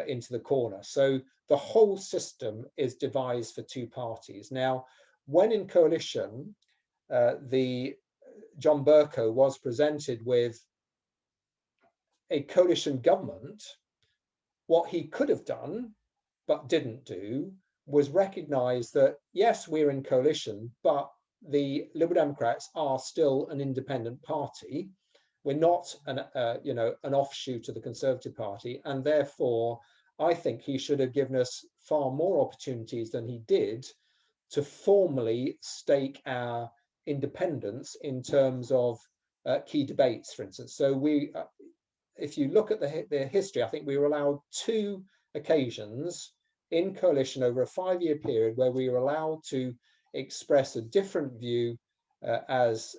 into the corner. So the whole system is devised for 2 parties. Now, when in coalition, the John Bercow was presented with a coalition government, what he could have done but didn't do was recognise that, yes, we're in coalition, but the Liberal Democrats are still an independent party. We're not an offshoot of the Conservative Party, and therefore I think he should have given us far more opportunities than he did to formally stake our independence in terms of key debates, for instance. So we, if you look at the history, I think we were allowed 2 occasions in coalition over a 5-year period where we were allowed to express a different view as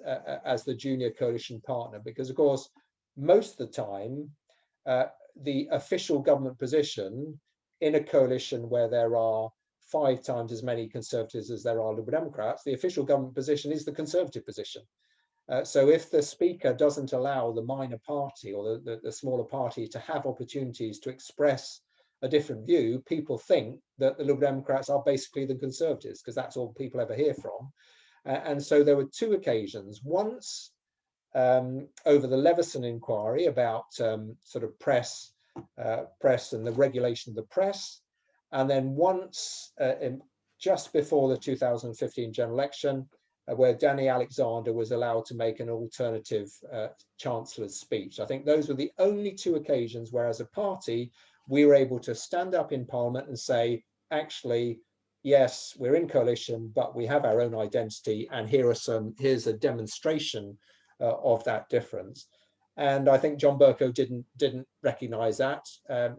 the junior coalition partner, because of course most of the time the official government position in a coalition where there are 5 times as many Conservatives as there are Liberal Democrats, the official government position is the Conservative position. So if the Speaker doesn't allow the minor party or the smaller party to have opportunities to express a different view, people think that the Liberal Democrats are basically the Conservatives, because that's all people ever hear from. And so there were 2 occasions. Once over the Leveson inquiry about sort of press and the regulation of the press, and then once just before the 2015 general election, where Danny Alexander was allowed to make an alternative chancellor's speech. I think those were the only 2 occasions where, as a party, we were able to stand up in Parliament and say, actually, yes, we're in coalition, but we have our own identity, and here's a demonstration of that difference. And I think John Bercow didn't recognise that.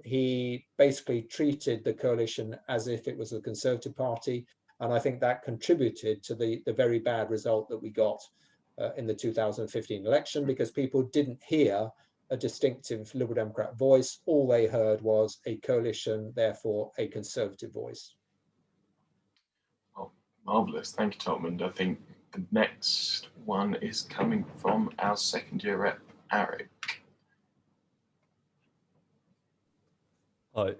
He basically treated the coalition as if it was the Conservative Party, and I think that contributed to the very bad result that we got in the 2015 election, because people didn't hear a distinctive Liberal Democrat voice. All they heard was a coalition, therefore a Conservative voice. Oh, marvellous. Thank you, Tom. And I think the next one is coming from our second-year rep, Eric. Hi.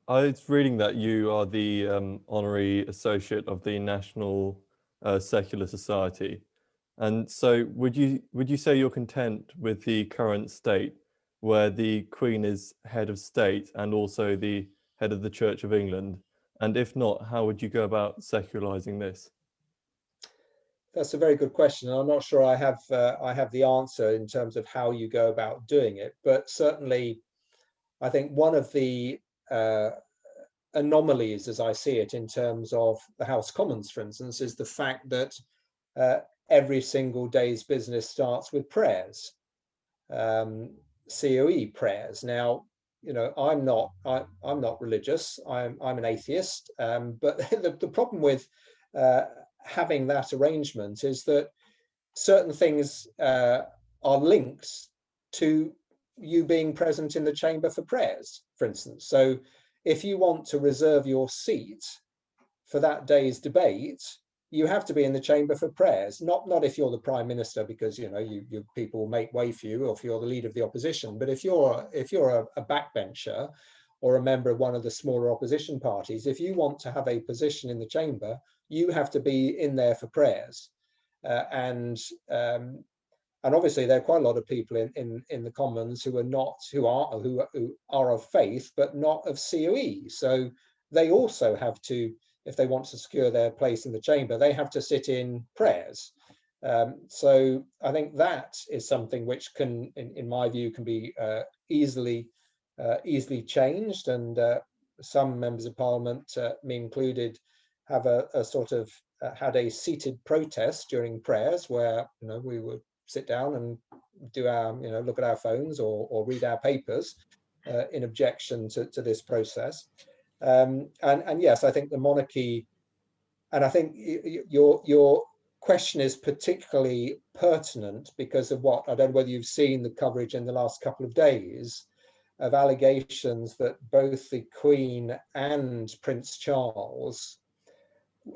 I was reading that you are the honorary associate of the National Secular Society, and so would you say you're content with the current state, where the Queen is head of state and also the head of the Church of England? And if not, how would you go about secularizing this? That's a very good question. I'm not sure I have the answer in terms of how you go about doing it, but certainly I think one of the anomalies, as I see it, in terms of the House of Commons, for instance, is the fact that every single day's business starts with prayers, COE prayers. Now, I'm not religious. I'm an atheist. But the problem with having that arrangement is that certain things are linked to you being present in the chamber for prayers, for instance. So if you want to reserve your seat for that day's debate, you have to be in the chamber for prayers, not if you're the Prime Minister, because you people will make way for you, or if you're the leader of the opposition. But if you're a backbencher or a member of one of the smaller opposition parties, if you want to have a position in the chamber, you have to be in there for prayers. And obviously there are quite a lot of people in the Commons who are of faith but not of COE. So they also have to, if they want to secure their place in the chamber, they have to sit in prayers. So I think that is something which can, in my view, can be easily changed. And some members of Parliament, me included, have a sort of had a seated protest during prayers where we would sit down and do our look at our phones or read our papers in objection to this process. And yes, I think the monarchy, and I think your question is particularly pertinent because of what, I don't know whether you've seen the coverage in the last couple of days of allegations that both the Queen and Prince Charles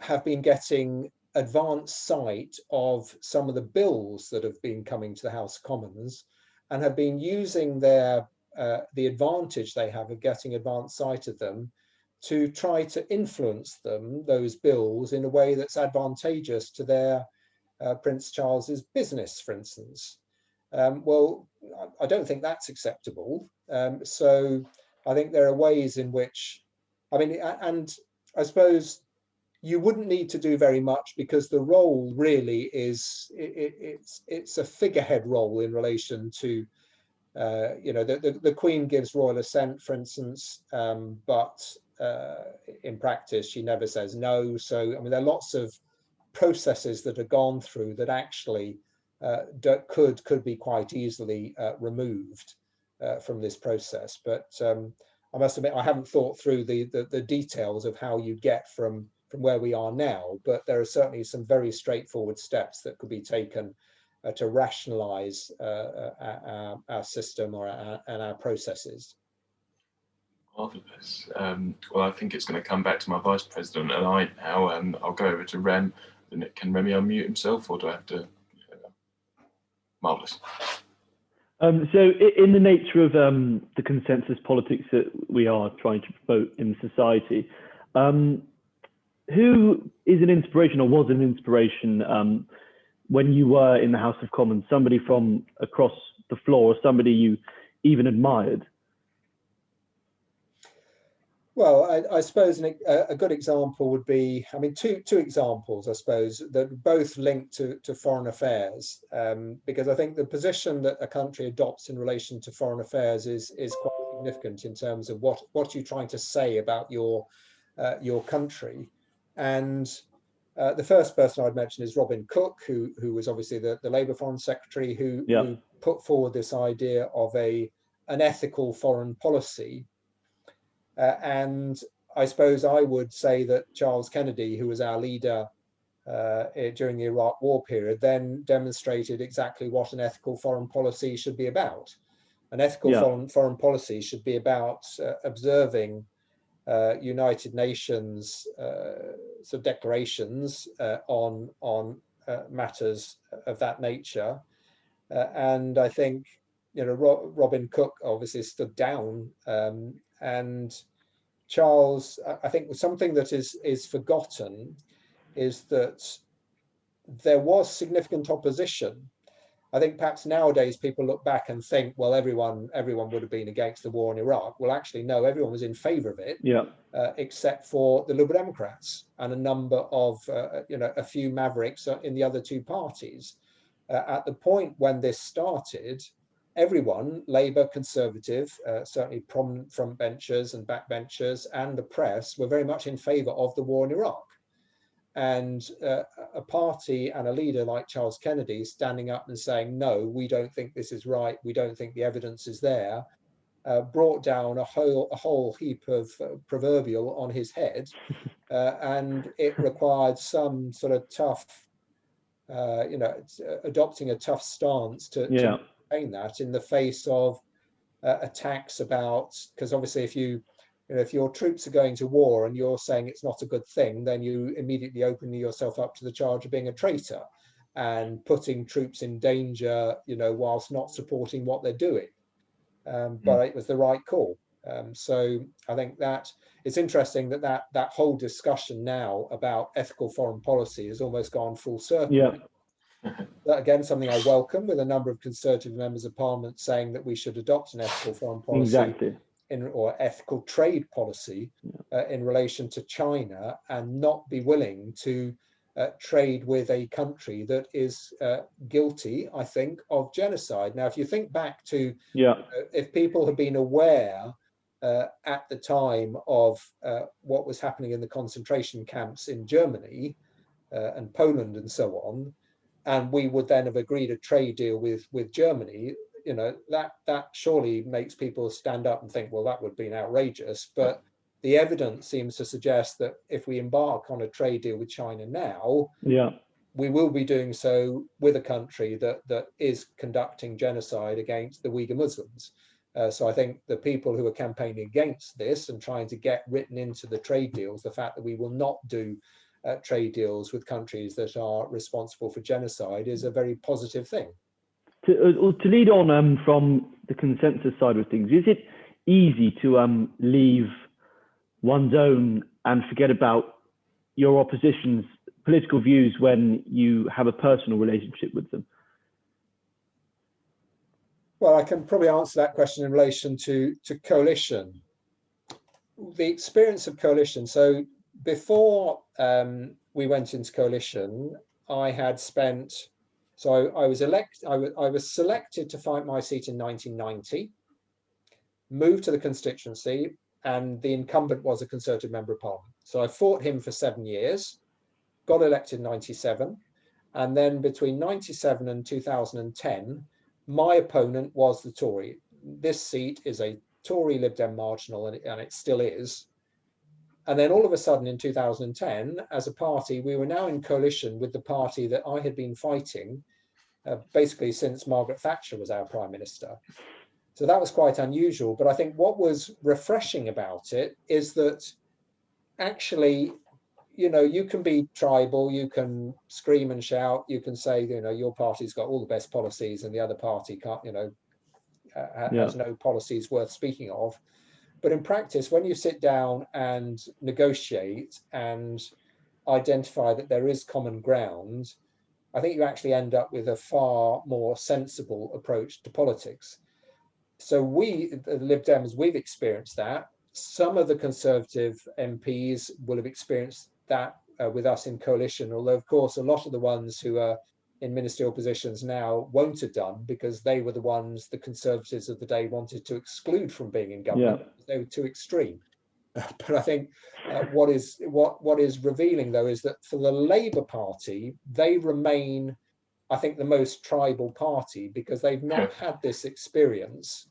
have been getting advance sight of some of the bills that have been coming to the House of Commons, and have been using the advantage they have of getting advance sight of them to try to influence those bills in a way that's advantageous to their Prince Charles's business, for instance. Well, I don't think that's acceptable. So I think there are ways in which, I mean, and I suppose you wouldn't need to do very much, because the role really is, it's a figurehead role in relation to, you know, the Queen gives royal assent, for instance, but in practice she never says no. So I mean, there are lots of processes that are gone through that actually could be quite easily removed from this process. But I must admit, I haven't thought through the details of how you get from where we are now, but there are certainly some very straightforward steps that could be taken to rationalize our system and our processes. Marvelous. Well, I think it's going to come back to my vice president and I now. I'll go over to Rem. Can Remy unmute himself, or do I have to? Marvelous. So in the nature of the consensus politics that we are trying to promote in society, who is an inspiration or was an inspiration when you were in the House of Commons? Somebody from across the floor, or somebody you even admired? Well, I suppose a good example would be, I mean, two examples, I suppose, that both link to foreign affairs, because I think the position that a country adopts in relation to foreign affairs is quite significant in terms of what you're trying to say about your country. And the first person I'd mention is Robin Cook, who was obviously the Labour Foreign Secretary, who put forward this idea of an ethical foreign policy. And I suppose I would say that Charles Kennedy, who was our leader during the Iraq War period, then demonstrated exactly what an ethical foreign policy should be about. An ethical foreign policy should be about observing United Nations sort of declarations on matters of that nature. And I think, you know, Robin Cook obviously stood down, and Charles, I think something that is forgotten is that there was significant opposition. I think perhaps nowadays people look back and think, well, everyone would have been against the war in Iraq. Well, actually, no, everyone was in favour of it, except for the Liberal Democrats and a number of, you know, a few mavericks in the other two parties. At the point when this started, everyone, Labour, Conservative, certainly prominent frontbenchers and backbenchers, and the press were very much in favour of the war in Iraq. And a party and a leader like Charles Kennedy standing up and saying, no, we don't think this is right, we don't think the evidence is there, brought down a whole heap of proverbial on his head. And it required some sort of tough, you know, adopting a tough stance to maintain that in the face of attacks about, because obviously if your troops are going to war and you're saying it's not a good thing, then you immediately open yourself up to the charge of being a traitor and putting troops in danger, you know, whilst not supporting what they're doing. But it was the right call. So I think that it's interesting that whole discussion now about ethical foreign policy has almost gone full circle. That, again, something I welcome, with a number of Conservative members of Parliament saying that we should adopt an ethical foreign policy or ethical trade policy in relation to China, and not be willing to trade with a country that is guilty, I think, of genocide. Now, if you think back to if people had been aware at the time of what was happening in the concentration camps in Germany and Poland and so on, and we would then have agreed a trade deal with Germany, you know, that surely makes people stand up and think, well, that would be outrageous. But the evidence seems to suggest that if we embark on a trade deal with China now, we will be doing so with a country that is conducting genocide against the Uyghur Muslims. So I think the people who are campaigning against this and trying to get written into the trade deals, the fact that we will not do trade deals with countries that are responsible for genocide, is a very positive thing. To lead on from the consensus side of things, is it easy to leave one's own and forget about your opposition's political views when you have a personal relationship with them? Well, I can probably answer that question in relation to coalition. The experience of coalition. So before we went into coalition, I had spent. So I was selected to fight my seat in 1990. Moved to the constituency, and the incumbent was a Conservative Member of Parliament. So I fought him for 7 years, got elected in 97, and then between 97 and 2010, my opponent was the Tory. This seat is a Tory Lib Dem marginal, and it still is. And then all of a sudden in 2010, as a party, we were now in coalition with the party that I had been fighting basically since Margaret Thatcher was our Prime Minister. So that was quite unusual. But I think what was refreshing about it is that actually, you can be tribal, you can scream and shout, you can say, your party's got all the best policies and the other party can't, has no policies worth speaking of. But in practice, when you sit down and negotiate and identify that there is common ground, I think you actually end up with a far more sensible approach to politics. So we, the Lib Dems, we've experienced that. Some of the Conservative MPs will have experienced that with us in coalition, although of course a lot of the ones who are in ministerial positions now won't have done, because they were the ones the Conservatives of the day wanted to exclude from being in government. They were too extreme. But I think what is revealing though is that for the Labour Party, they remain, I think, the most tribal party, because they've not had this experience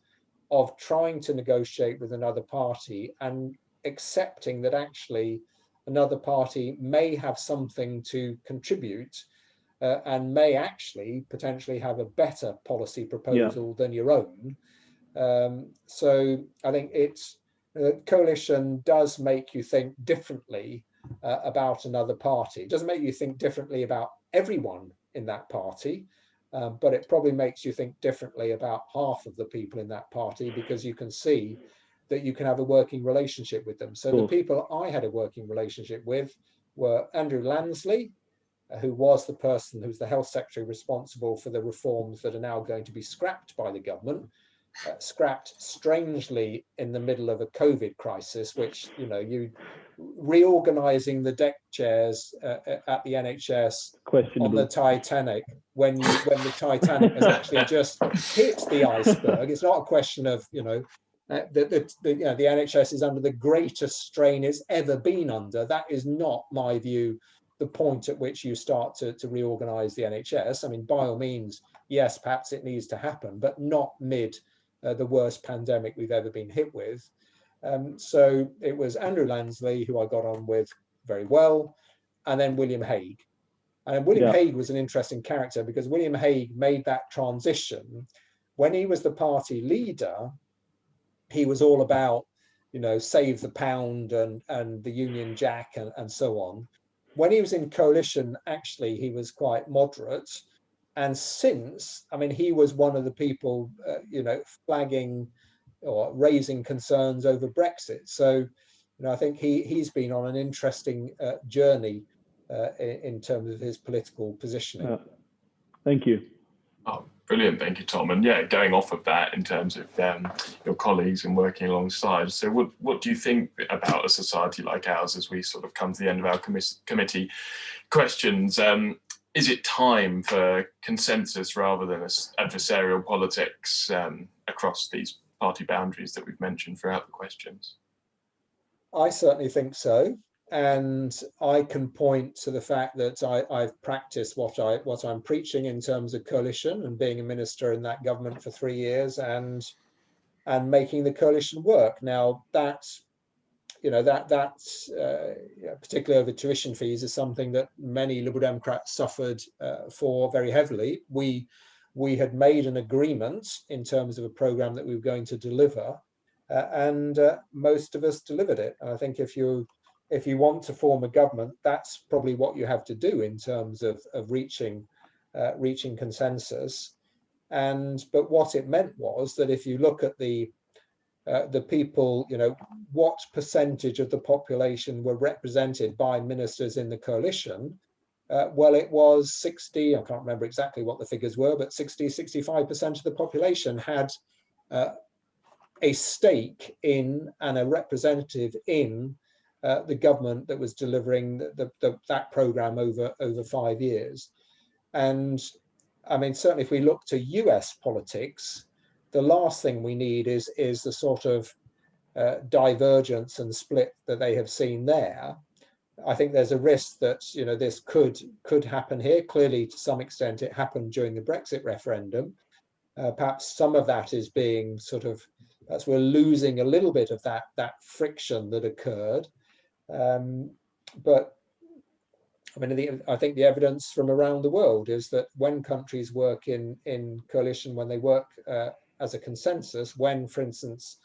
of trying to negotiate with another party and accepting that actually another party may have something to contribute and may actually potentially have a better policy proposal than your own. So I think coalition does make you think differently about another party. It doesn't make you think differently about everyone in that party, but it probably makes you think differently about half of the people in that party, because you can see that you can have a working relationship with them. So the people I had a working relationship with were Andrew Lansley, who was the person who's the health secretary responsible for the reforms that are now going to be scrapped by the government, scrapped strangely in the middle of a COVID crisis, which, you reorganizing the deck chairs at the NHS on the Titanic when the Titanic has actually just hit the iceberg. It's not a question of, the NHS is under the greatest strain it's ever been under. That is not, my view, the point at which you start to reorganize the NHS. I mean, by all means, yes, perhaps it needs to happen, but not mid the worst pandemic we've ever been hit with. So it was Andrew Lansley, who I got on with very well, and then William Hague. And William Hague was an interesting character, because William Hague made that transition. When he was the party leader, he was all about, save the pound and the Union Jack and so on. When he was in coalition, actually, he was quite moderate. And since, I mean, he was one of the people, flagging or raising concerns over Brexit. So, I think he's been on an interesting journey in terms of his political positioning. Thank you. Oh, brilliant. Thank you, Tom. And yeah, going off of that in terms of your colleagues and working alongside. So what do you think about a society like ours as we sort of come to the end of our committee questions? Is it time for consensus rather than adversarial politics across these party boundaries that we've mentioned throughout the questions? I certainly think so. And I can point to the fact that I've practiced what I'm preaching in terms of coalition, and being a minister in that government for 3 years and making the coalition work. Now that's particularly over tuition fees, is something that many Liberal Democrats suffered for very heavily. We had made an agreement in terms of a programme that we were going to deliver, and most of us delivered it. And I think if you want to form a government, that's probably what you have to do in terms of reaching consensus. But what it meant was that if you look at the people, what percentage of the population were represented by ministers in the coalition, well, it was 60, I can't remember exactly what the figures were, but 65% of the population had a stake in and a representative in the government that was delivering that program over 5 years. And I mean, certainly if we look to US politics, the last thing we need is the sort of divergence and split that they have seen there. I think there's a risk that, you know, this could happen here. Clearly, to some extent, it happened during the Brexit referendum. Perhaps some of that is being sort of, perhaps we're losing a little bit of that friction that occurred. But I mean, I think the evidence from around the world is that when countries work in coalition, when they work as a consensus, when, for instance,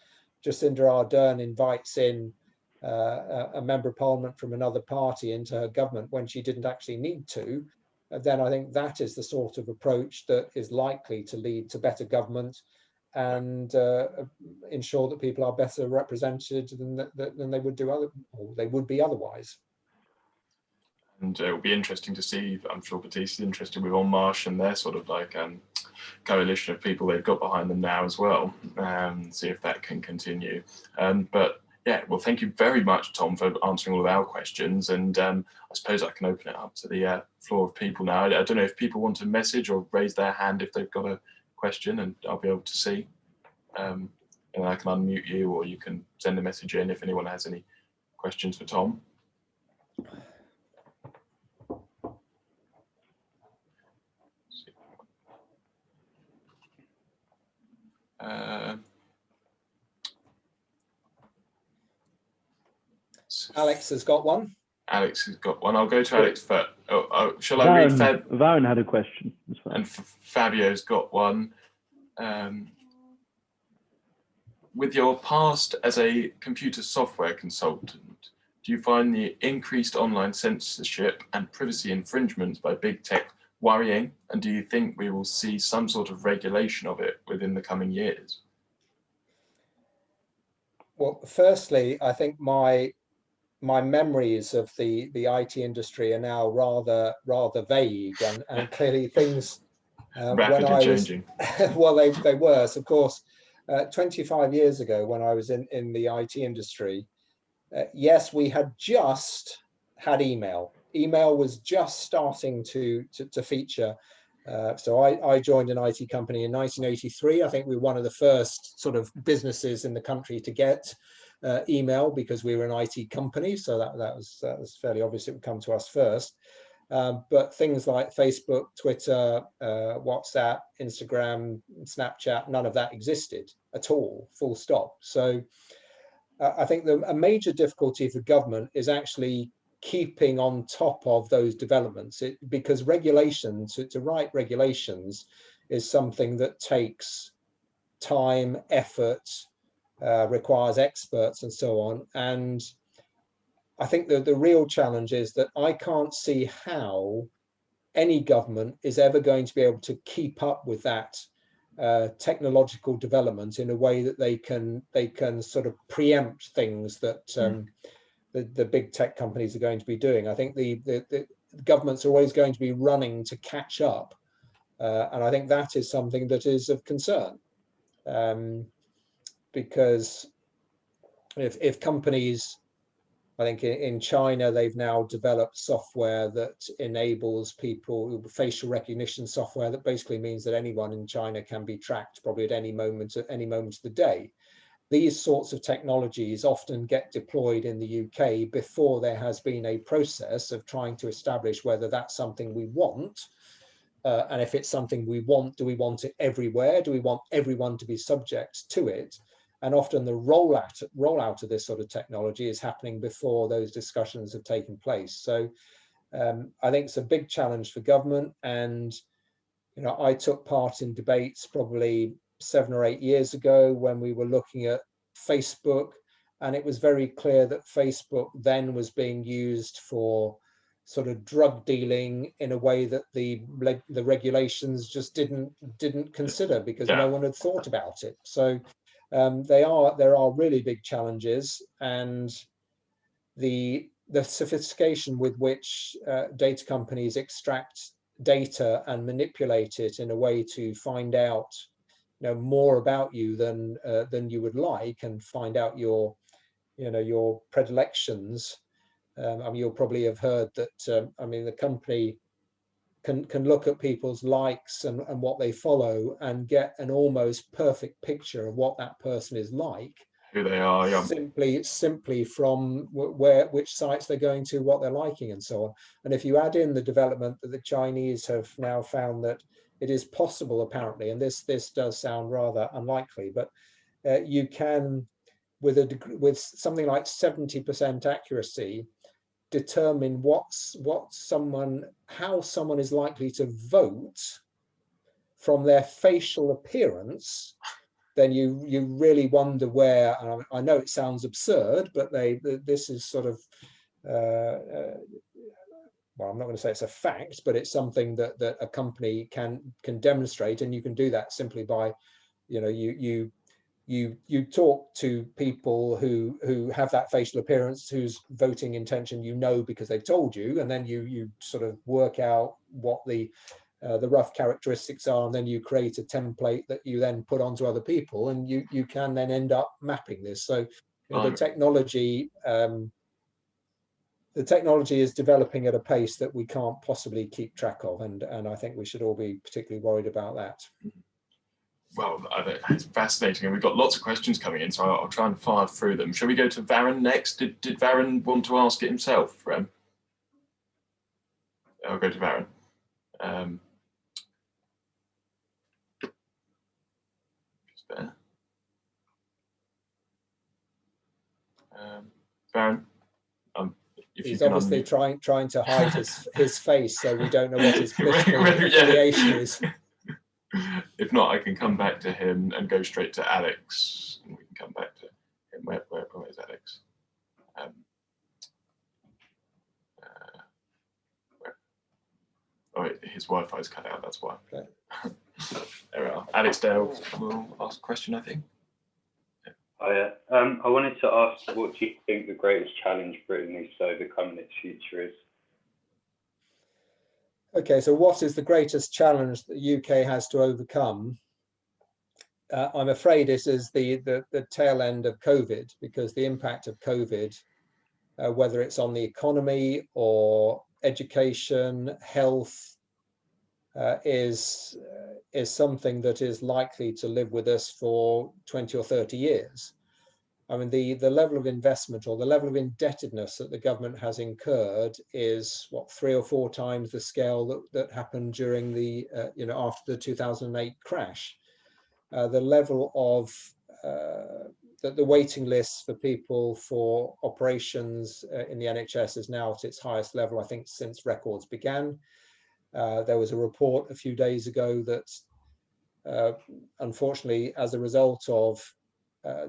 Jacinda Ardern invites in a member of parliament from another party into her government when she didn't actually need to, then I think that is the sort of approach that is likely to lead to better government and ensure that people are better represented than they would be otherwise. And it will be interesting to see, I'm sure Baptiste is interested with En Marche and their sort of like coalition of people they've got behind them now as well, see if that can continue. But yeah, well, thank you very much, Tom, for answering all of our questions. And I suppose I can open it up to the floor of people now. I don't know if people want to message or raise their hand if they've got a question, and I'll be able to see. And I can unmute you, or you can send a message in if anyone has any questions for Tom. Alex has got one. Alex has got one. I'll go to Alex first. Shall I read Fab? Varun had a question. And Fabio's got one. With your past as a computer software consultant, do you find the increased online censorship and privacy infringements by big tech worrying? And do you think we will see some sort of regulation of it within the coming years? Well, firstly, I think my memories of the IT industry are now rather vague, and clearly things rapidly changing. Well, they were. So of course, 25 years ago, when I was in the IT industry, yes, we had just had email. Email was just starting to feature. So I joined an IT company in 1983. I think we were one of the first sort of businesses in the country to get email, because we were an IT company. So that was fairly obvious it would come to us first. But things like Facebook, Twitter, WhatsApp, Instagram, Snapchat, none of that existed at all, full stop. So I think a major difficulty for government is actually keeping on top of those developments, because regulations, to write regulations is something that takes time, effort, requires experts and so on. And I think the real challenge is that I can't see how any government is ever going to be able to keep up with that technological development in a way that they can sort of preempt things that the big tech companies are going to be doing. I think the governments are always going to be running to catch up, and I think that is something that is of concern, because if companies, I think in China, they've now developed software that enables people, facial recognition software that basically means that anyone in China can be tracked probably at any moment of the day. These sorts of technologies often get deployed in the UK before there has been a process of trying to establish whether that's something we want. And if it's something we want, do we want it everywhere? Do we want everyone to be subject to it? And often the rollout of this sort of technology is happening before those discussions have taken place. So I think it's a big challenge for government. And I took part in debates probably 7 or 8 years ago when we were looking at Facebook, and it was very clear that Facebook then was being used for sort of drug dealing in a way that the regulations just didn't consider, because no one had thought about it. So there are really big challenges, and the the sophistication with which data companies extract data and manipulate it in a way to find out, more about you than you would like, and find out your predilections. I mean, you'll probably have heard that. I mean, the company can look at people's likes and what they follow and get an almost perfect picture of what that person is like, who they are, yeah. simply from which sites they're going to, what they're liking, and so on. And if you add in the development that the Chinese have now found that it is possible, apparently, and this does sound rather unlikely, but you can, with something like 70% accuracy, determine how someone is likely to vote from their facial appearance. Then you really wonder where. I know it sounds absurd, but this is sort of well, I'm not going to say it's a fact, but it's something that a company can demonstrate, and you can do that simply by, you talk to people who have that facial appearance, whose voting intention because they've told you, and then you sort of work out what the rough characteristics are, and then you create a template that you then put onto other people, and you can then end up mapping this. So the technology is developing at a pace that we can't possibly keep track of, and I think we should all be particularly worried about that. Well, it's fascinating, and we've got lots of questions coming in, so I'll try and fire through them. Shall we go to Varun next? Did Varun want to ask it himself, Rem? I'll go to Varun. Just there. Varun? He's obviously trying to hide his face, so we don't know what his political affiliation is. If not, I can come back to him and go straight to Alex, and we can come back to him. Where is Alex? Oh, his Wi-Fi is cut out. That's why. Okay. There we are. Alex Dale will ask a question, I think. Hiya. I wanted to ask, what do you think the greatest challenge Britain needs to overcome in its future is? Okay, so what is the greatest challenge that the UK has to overcome? I'm afraid it is the tail end of COVID, because the impact of COVID, whether it's on the economy or education, health, is something that is likely to live with us for 20 or 30 years. I mean, the level of investment or the level of indebtedness that the government has incurred is 3 or 4 times the scale that happened during the after the 2008 crash. The level of the waiting lists for people for operations in the NHS is now at its highest level, I think, since records began. There was a report a few days ago that unfortunately, as a result of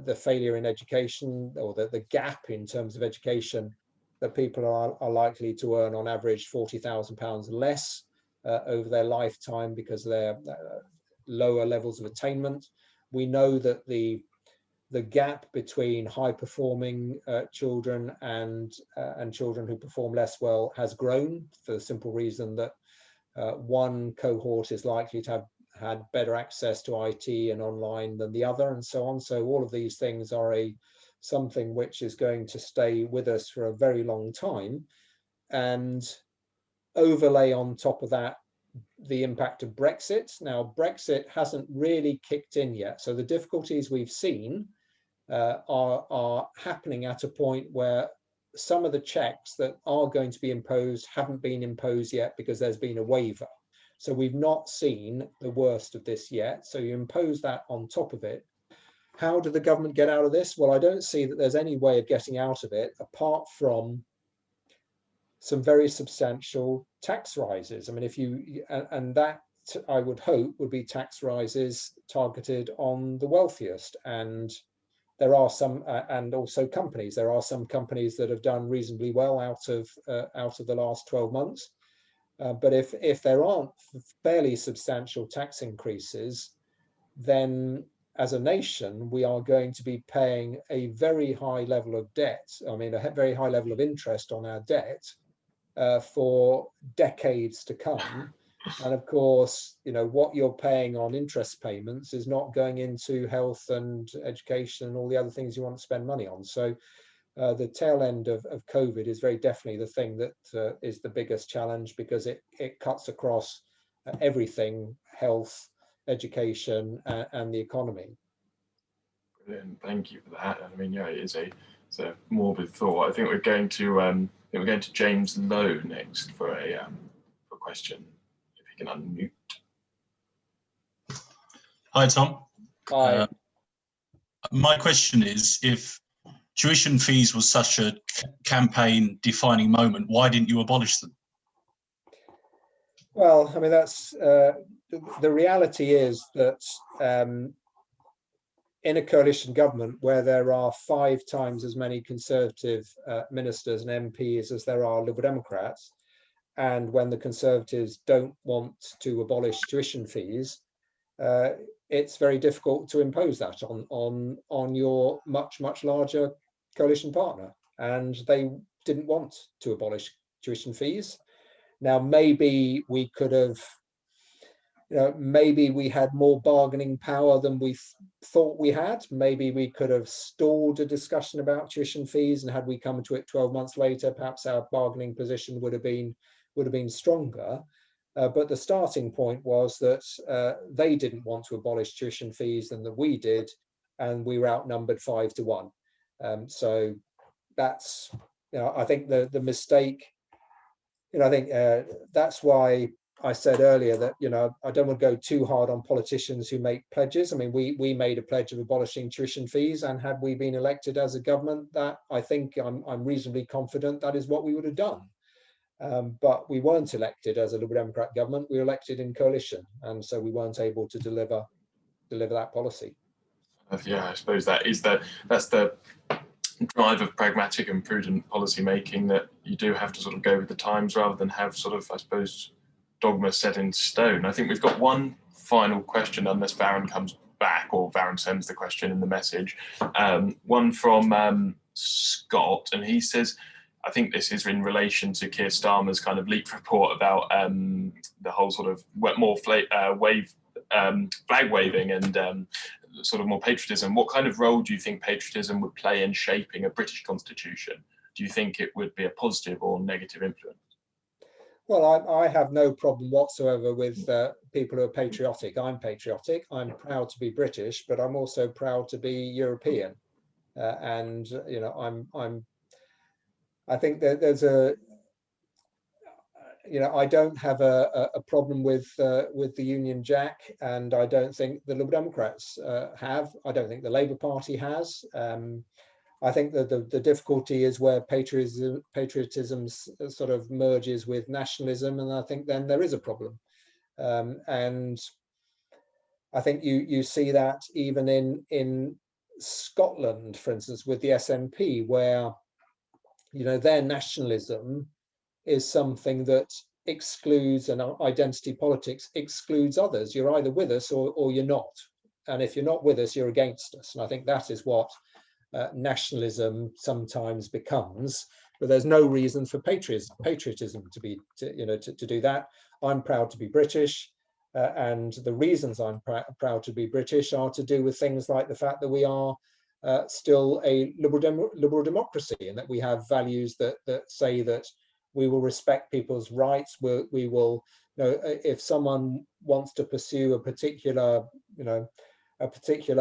the failure in education, or the gap in terms of education, that people are likely to earn on average £40,000 less over their lifetime because of their lower levels of attainment. We know that the gap between high performing children and children who perform less well has grown, for the simple reason that one cohort is likely to have had better access to IT and online than the other, and so on. So all of these things are something which is going to stay with us for a very long time, and overlay on top of that the impact of Brexit. Now, Brexit hasn't really kicked in yet, so the difficulties we've seen are happening at a point where some of the checks that are going to be imposed haven't been imposed yet because there's been a waiver. So we've not seen the worst of this yet. So you impose that on top of it. How did the government get out of this? Well, I don't see that there's any way of getting out of it apart from some very substantial tax rises. I mean, and that I would hope would be tax rises targeted on the wealthiest. And there are some, and also companies. There are some companies that have done reasonably well out of the last 12 months. But if there aren't fairly substantial tax increases, then as a nation, we are going to be paying a very high level of debt. I mean, a very high level of interest on our debt for decades to come. And of course, you know, what you're paying on interest payments is not going into health and education and all the other things you want to spend money on. So the tail end of COVID is very definitely the thing that is the biggest challenge, because it cuts across everything: health, education, and the economy. Brilliant, thank you for that. I mean, yeah, it's a morbid thought. I think we're going to James Lowe next for a question. If you can unmute. Hi, Tom. Hi. My question is, if tuition fees was such a campaign defining moment, why didn't you abolish them? Well, I mean, that's the reality is that in a coalition government where there are 5 times as many Conservative ministers and MPs as there are Liberal Democrats, and when the Conservatives don't want to abolish tuition fees, it's very difficult to impose that on your much larger coalition partner. And they didn't want to abolish tuition fees. Now, maybe we could have, you know, maybe we had more bargaining power than we thought we had. Maybe we could have stalled a discussion about tuition fees, and had we come to it 12 months later, perhaps our bargaining position would have been stronger. But the starting point was that they didn't want to abolish tuition fees and that we did, and we were outnumbered 5 to 1. So that's, you know, I think the mistake, you know, I think that's why I said earlier that, you know, I don't want to go too hard on politicians who make pledges. I mean, we made a pledge of abolishing tuition fees, and had we been elected as a government, that I think I'm reasonably confident that is what we would have done. But we weren't elected as a Liberal Democrat government. We were elected in coalition, and so we weren't able to deliver that policy. Yeah, I suppose that's the drive of pragmatic and prudent policy making, that you do have to sort of go with the times rather than have sort of, I suppose, dogma set in stone. I think we've got one final question, unless Varun comes back or Varun sends the question in the message. One from Scott, and he says, I think this is in relation to Keir Starmer's kind of leaked report about the whole sort of more flag waving and sort of more patriotism. What kind of role do you think patriotism would play in shaping a British constitution? Do you think it would be a positive or negative influence? Well, I have no problem whatsoever with people who are patriotic. I'm patriotic. I'm proud to be British, but I'm also proud to be European. And you know, I think that there's a, you know, I don't have a problem with the Union Jack, and I don't think the Liberal Democrats have. I don't think the Labour Party has. I think that the difficulty is where patriotism sort of merges with nationalism, and I think then there is a problem. And I think you see that even in Scotland, for instance, with the SNP, where, you know, their nationalism is something that excludes, and identity politics excludes others. You're either with us or you're not. And if you're not with us, you're against us. And I think that is what nationalism sometimes becomes. But there's no reason for patriotism to do that. I'm proud to be British. And the reasons I'm proud to be British are to do with things like the fact that we are still a liberal democracy, and that we have values that say that we will respect people's rights. We will, you know, if someone wants to pursue a particular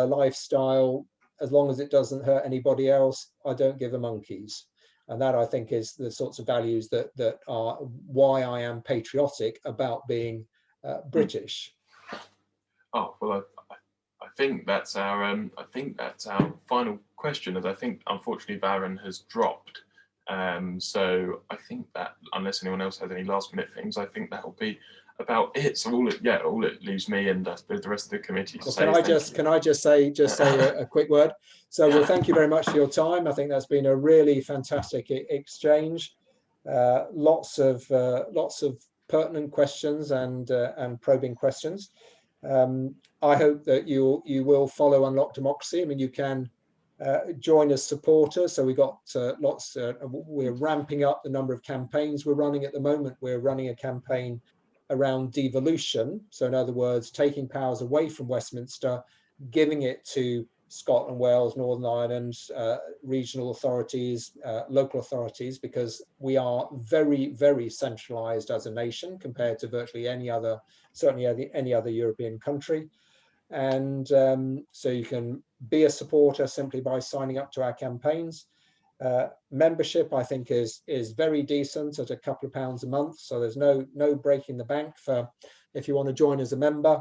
lifestyle, as long as it doesn't hurt anybody else, I don't give a monkeys. And that, I think, is the sorts of values that are why I am patriotic about being British. Oh well, I think that's our final question, as I think unfortunately Varun has dropped. So I think that, unless anyone else has any last minute things, I think that'll be about it. So all it leaves me and I suppose the rest of the committee to say. Can I just say a quick word? So well, thank you very much for your time. I think that's been a really fantastic exchange. Lots of pertinent questions and probing questions. I hope that you will follow Unlock Democracy. I mean, you can join as supporters. So we got we're ramping up the number of campaigns we're running at the moment. We're running a campaign around devolution. So in other words, taking powers away from Westminster, giving it to Scotland, Wales, Northern Ireland, regional authorities, local authorities, because we are very, very centralised as a nation compared to virtually any other, certainly any other European country. And so you can be a supporter simply by signing up to our campaigns. Membership, I think, is very decent at a couple of pounds a month. So there's no breaking the bank for if you want to join as a member.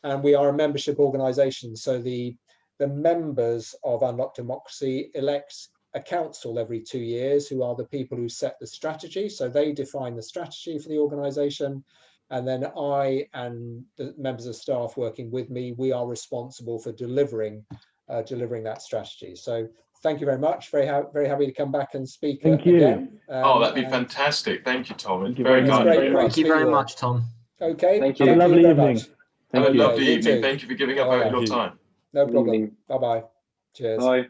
And we are a membership organisation. So the members of Unlock Democracy elects a council every 2 years, who are the people who set the strategy. So they define the strategy for the organisation. And then I and the members of staff working with me, we are responsible for delivering that strategy. So thank you very much. Very happy to come back and speak again. That'd be fantastic. Thank you, Tom. Thank you Very kind. Thank you very much, Tom. Okay. Thank you. Have a lovely evening. Have a lovely you evening. too. Thank you for giving up All your right. time. No problem. Bye-bye. Cheers. Bye.